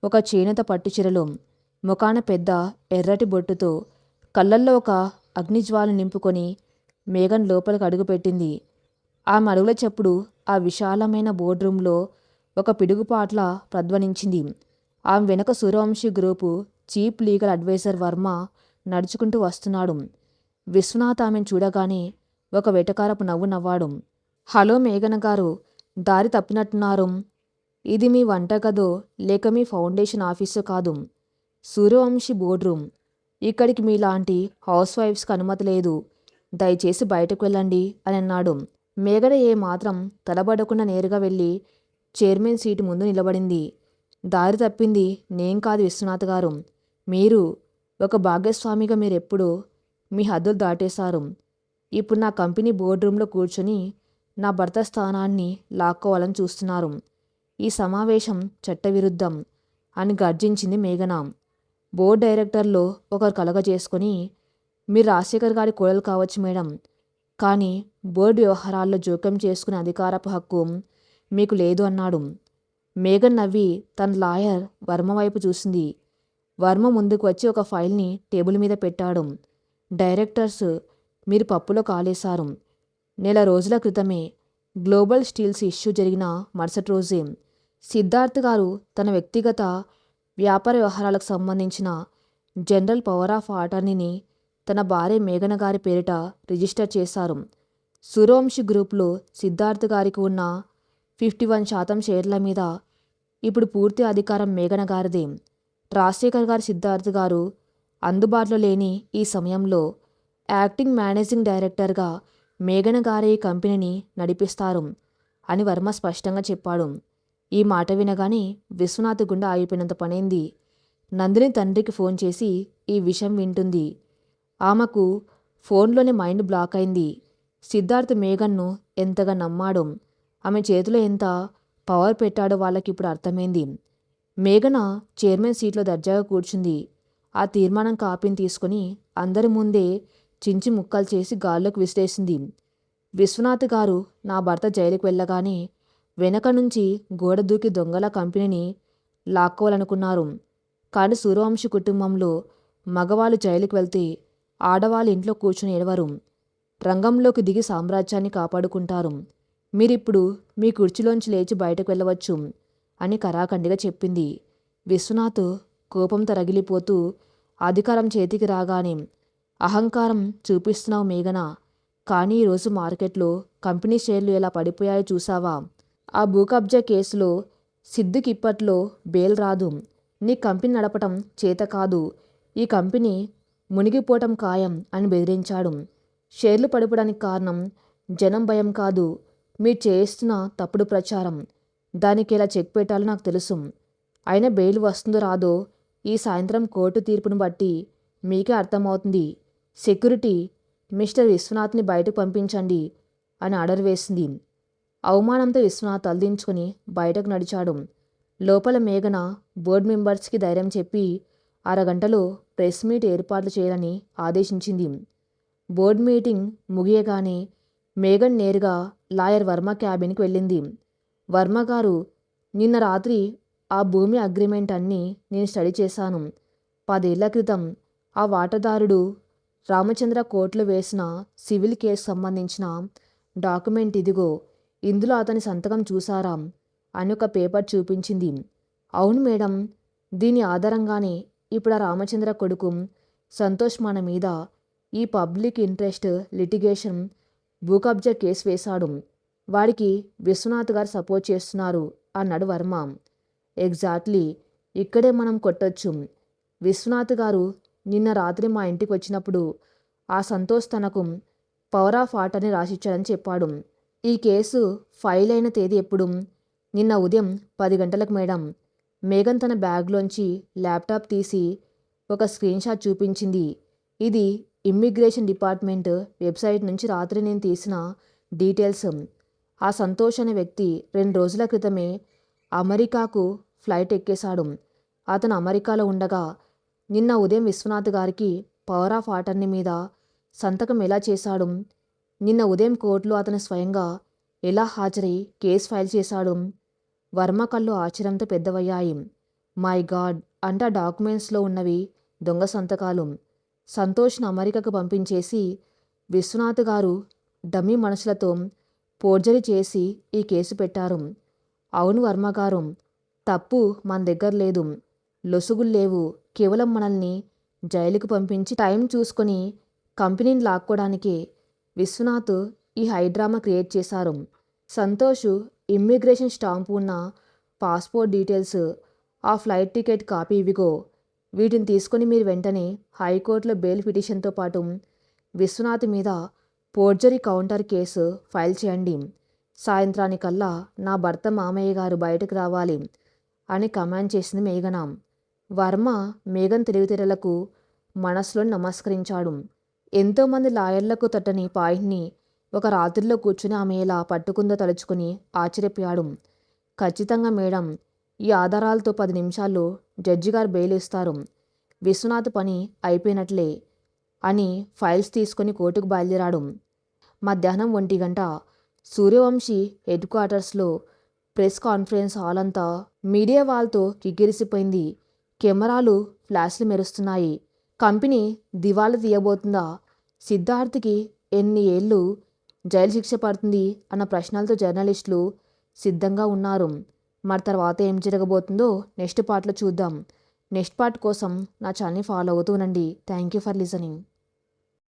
Speaker 1: ఒక చేనేత పట్టుచీరలో, ముఖాన పెద్ద ఎర్రటి బొట్టుతో, కళ్ళల్లో ఒక అగ్నిజ్వాల నింపుకొని మేఘన్ లోపలికి అడుగుపెట్టింది. ఆమె అడుగుల చప్పుడు ఆ విశాలమైన బోర్డ్ రూంలో ఒక పిడుగుపాట్ల ప్రధ్వనించింది. ఆమె వెనక Suryavanshi group chief legal adviser Varma నడుచుకుంటూ వస్తున్నాడు. విశ్వనాథ్ ఆమెను చూడగానే ఒక వెటకారపు నవ్వు నవ్వాడు. హలో మేఘన గారు, దారి తప్పినట్టున్నారు. ఇది మీ వంటగదో లేక మీ ఫౌండేషన్ ఆఫీసు కాదు. Suryavanshi board room. ఇక్కడికి మీలాంటి హౌస్ వైఫ్స్కి అనుమతి లేదు. దయచేసి బయటకు వెళ్ళండి అని అన్నాడు. మేఘన ఏమాత్రం తడబడకుండా నేరుగా వెళ్ళి చైర్మన్ సీటు ముందు నిలబడింది. దారి తప్పింది నేను కాదు విశ్వనాథ్ గారు. మీరు ఒక భాగస్వామిగా మీరెప్పుడూ మీ హద్దులు దాటేశారు. ఇప్పుడు నా కంపెనీ బోర్డు రూంలో కూర్చొని నా భర్త స్థానాన్ని లాక్కోవాలని చూస్తున్నారు. ఈ సమావేశం చట్టవిరుద్ధం అని గర్జించింది మేఘన. బోర్డు డైరెక్టర్లో ఒకరు కలగజేసుకొని, మీరు రాజశేఖర్ గారి కోడలు కావచ్చు మేడం, కానీ బోర్డు వ్యవహారాల్లో జోక్యం చేసుకునే అధికారపు హక్కు మీకు లేదు అన్నాడు. మేఘన్ నవ్వి తన లాయర్ వర్మ వైపు చూసింది. వర్మ ముందుకు వచ్చి ఒక ఫైల్ని టేబుల్ మీద పెట్టాడు. డైరెక్టర్స్, మీరు పప్పులో కాలేశారు. నెల రోజుల క్రితమే గ్లోబల్ స్టీల్స్ ఇష్యూ జరిగిన మరుసటి రోజే సిద్ధార్థ్ గారు తన వ్యక్తిగత వ్యాపార వ్యవహారాలకు సంబంధించిన జనరల్ పవర్ ఆఫ్ అటార్నీని తన భార్య మేఘన గారి పేరిట రిజిస్టర్ చేశారు. సూర్యవంశి గ్రూప్లో సిద్ధార్థ్ గారికి ఉన్న 51% షేర్ల మీద ఇప్పుడు పూర్తి అధికారం మేఘన గారిదే. రాజశేఖర్ గారు సిద్ధార్థ్ గారు అందుబాటులో లేని ఈ సమయంలో యాక్టింగ్ మేనేజింగ్ డైరెక్టర్గా మేఘన గారే ఈ కంపెనీని నడిపిస్తారు అని వర్మ స్పష్టంగా చెప్పాడు. ఈ మాట వినగానే విశ్వనాథ్ గుండె ఆగిపోయినంత పనైంది. నందిని తండ్రికి ఫోన్ చేసి ఈ విషయం వింటుంది. ఆమెకు ఫోన్లోనే మైండ్ బ్లాక్ అయింది. సిద్ధార్థ్ మేఘన్ను ఎంతగా నమ్మాడో, ఆమె చేతిలో ఎంత పవర్ పెట్టాడో వాళ్ళకి ఇప్పుడు అర్థమైంది. మేఘన చైర్మన్ సీట్లో దర్జాగా కూర్చుంది. ఆ తీర్మానం కాపీని తీసుకుని అందరి ముందే చించి ముక్కలు చేసి గాల్లోకి విసిరేసింది. విశ్వనాథ్ గారు నా భర్త జైలుకి వెళ్ళగానే వెనక నుంచి గోడ దూకి దొంగల కంపెనీని లాక్కోవాలనుకున్నారు. కానీ సూర్యవంశి కుటుంబంలో మగవాళ్ళు జైలుకి వెళ్తే ఆడవాళ్ళు ఇంట్లో కూర్చుని ఏడవరు. రంగంలోకి దిగి సామ్రాజ్యాన్ని కాపాడుకుంటారు. మీరిప్పుడు మీ కుర్చీలోంచి లేచి బయటకు వెళ్ళవచ్చు అని కరాఖండిగా చెప్పింది. విశ్వనాథ్ కోపంతో రగిలిపోతూ, అధికారం చేతికి రాగానే అహంకారం చూపిస్తున్నావు మేఘన, కానీ ఈరోజు మార్కెట్లో కంపెనీ షేర్లు ఎలా పడిపోయాయో చూసావా? ఆ భూ కబ్జా కేసులో సిద్దుకి ఇప్పట్లో బెయిల్ రాదు. నీ కంపెనీ నడపటం చేత కాదు. ఈ కంపెనీ మునిగిపోవటం ఖాయం అని బెదిరించాడు. షేర్లు పడిపోవడానికి కారణం జనం భయం కాదు, మీరు చేస్తున్న తప్పుడు ప్రచారం. దానికి ఎలా చెక్ పెట్టాలో నాకు తెలుసు. అయినా బెయిల్ వస్తుందో రాదో ఈ సాయంత్రం కోర్టు తీర్పును బట్టి మీకే అర్థమవుతుంది. సెక్యూరిటీ మిస్టర్ విశ్వనాథ్ని బయటకు పంపించండి అని ఆర్డర్ వేసింది. అవమానంతో విశ్వనాథ్ తలదించుకుని బయటకు నడిచాడు. లోపల మేఘన బోర్డు మెంబర్స్కి ధైర్యం చెప్పి అరగంటలో ప్రెస్ మీట్ ఏర్పాట్లు చేయాలని ఆదేశించింది. బోర్డు మీటింగ్ ముగియగానే మేఘన్ నేరుగా లాయర్ వర్మ క్యాబిన్కి వెళ్ళింది. వర్మ గారు, నిన్న రాత్రి ఆ భూమి అగ్రిమెంట్ అన్నీ నేను స్టడీ చేశాను. 10 ఏళ్ల క్రితం ఆ వాటాదారుడు రామచంద్ర కోర్టులో వేసిన సివిల్ కేసు సంబంధించిన డాక్యుమెంట్ ఇదిగో, ఇందులో అతని సంతకం చూసారా అని ఒక పేపర్ చూపించింది. అవును మేడం, దీని ఆధారంగానే ఇప్పుడు ఆ రామచంద్ర కొడుకు సంతోష్ మన మీద ఈ పబ్లిక్ ఇంట్రెస్ట్ లిటిగేషన్ భూ కబ్జా కేసు వేశాడు. వాడికి విశ్వనాథ్ గారు సపోర్ట్ చేస్తున్నారు అన్నాడు వర్మ. ఎగ్జాక్ట్లీ, ఇక్కడే మనం కొట్టొచ్చు. విశ్వనాథ్ గారు నిన్న రాత్రి మా ఇంటికి వచ్చినప్పుడు ఆ సంతోష్ తనకు పవర్ ఆఫ్ ఆర్టర్ని రాసిచ్చాడని చెప్పాడు. ఈ కేసు ఫైల్ అయిన తేదీ ఎప్పుడు? నిన్న ఉదయం 10 గంటలకు మేడం. మేఘన్ తన బ్యాగ్లోంచి ల్యాప్టాప్ తీసి ఒక స్క్రీన్ షాట్ చూపించింది. ఇది ఇమ్మిగ్రేషన్ డిపార్ట్మెంట్ వెబ్సైట్ నుంచి రాత్రి నేను తీసిన డీటెయిల్స్. ఆ సంతోష్ అనే వ్యక్తి 2 రోజుల క్రితమే అమెరికాకు ఫ్లైట్ ఎక్కేశాడు. అతను అమెరికాలో ఉండగా నిన్న ఉదయం విశ్వనాథ్ గారికి పవర్ ఆఫ్ ఆర్టర్ని మీద సంతకం ఎలా చేశాడు? నిన్న ఉదయం కోర్టులో అతను స్వయంగా ఎలా హాజరై కేసు ఫైల్ చేశాడు? వర్మ కళ్ళు ఆశ్చర్యంతో పెద్దవయ్యాయి. మై గాడ్, అంటే ఆ డాక్యుమెంట్స్లో ఉన్నవి దొంగ సంతకాలు. సంతోష్ను అమెరికాకు పంపించేసి విశ్వనాథ్ గారు డమ్మీ మనుషులతో ఫోర్జరీ చేసి ఈ కేసు పెట్టారు. అవును వర్మగారు, తప్పు మన దగ్గర లేదు, లొసుగులు లేవు. కేవలం మనల్ని జైలుకు పంపించి టైం చూసుకొని కంపెనీని లాక్కోవడానికే విశ్వనాథ్ ఈ హైడ్రామా క్రియేట్ చేశారు. సంతోష్ ఇమ్మిగ్రేషన్ స్టాంపు ఉన్న పాస్పోర్ట్ డీటెయిల్స్, ఆ ఫ్లైట్ టికెట్ కాపీ ఇవిగో. వీటిని తీసుకొని మీరు వెంటనే హైకోర్టులో బెయిల్ పిటిషన్తో పాటు విశ్వనాథ్ మీద ఫోర్జరీ కౌంటర్ కేసు ఫైల్ చేయండి. సాయంత్రానికల్లా నా భర్త మామయ్య గారు బయటకు రావాలి అని కమాండ్ చేసింది మేఘన. వర్మ మేఘన్ తెలివితేటలకు మనసులో నమస్కరించాడు. ఎంతోమంది లాయర్లకు తట్టని పాయింట్ని ఒక రాత్రిలో కూర్చుని ఆమె ఎలా పట్టుకుందో తలుచుకుని ఆశ్చర్యపోయాడు. ఖచ్చితంగా మేడం, ఈ ఆధారాలతో 10 నిమిషాల్లో జడ్జి గారు బెయిల్ ఇస్తారు. విశ్వనాథ్ పని అయిపోయినట్లే అని ఫైల్స్ తీసుకొని కోర్టుకు బయలుదేరాడు. మధ్యాహ్నం 1 గంట సూర్యవంశీ హెడ్ క్వార్టర్స్లో ప్రెస్ కాన్ఫరెన్స్ హాల్ అంతా మీడియా వాళ్ళతో కిక్కిరిసిపోయింది. కెమెరాలు ఫ్లాష్లు మెరుస్తున్నాయి. కంపెనీ దివాళా తీయబోతుందా? సిద్ధార్థ్కి ఎన్ని ఏళ్ళు జైలు శిక్ష పడుతుంది అన్న ప్రశ్నలతో జర్నలిస్టులు సిద్ధంగా ఉన్నారు. మరి తర్వాత ఏం జరగబోతుందో నెక్స్ట్ పార్ట్లో చూద్దాం. నెక్స్ట్ పార్ట్ కోసం నా ఛానల్ని ఫాలో అవుతూనండి. Thank you for listening.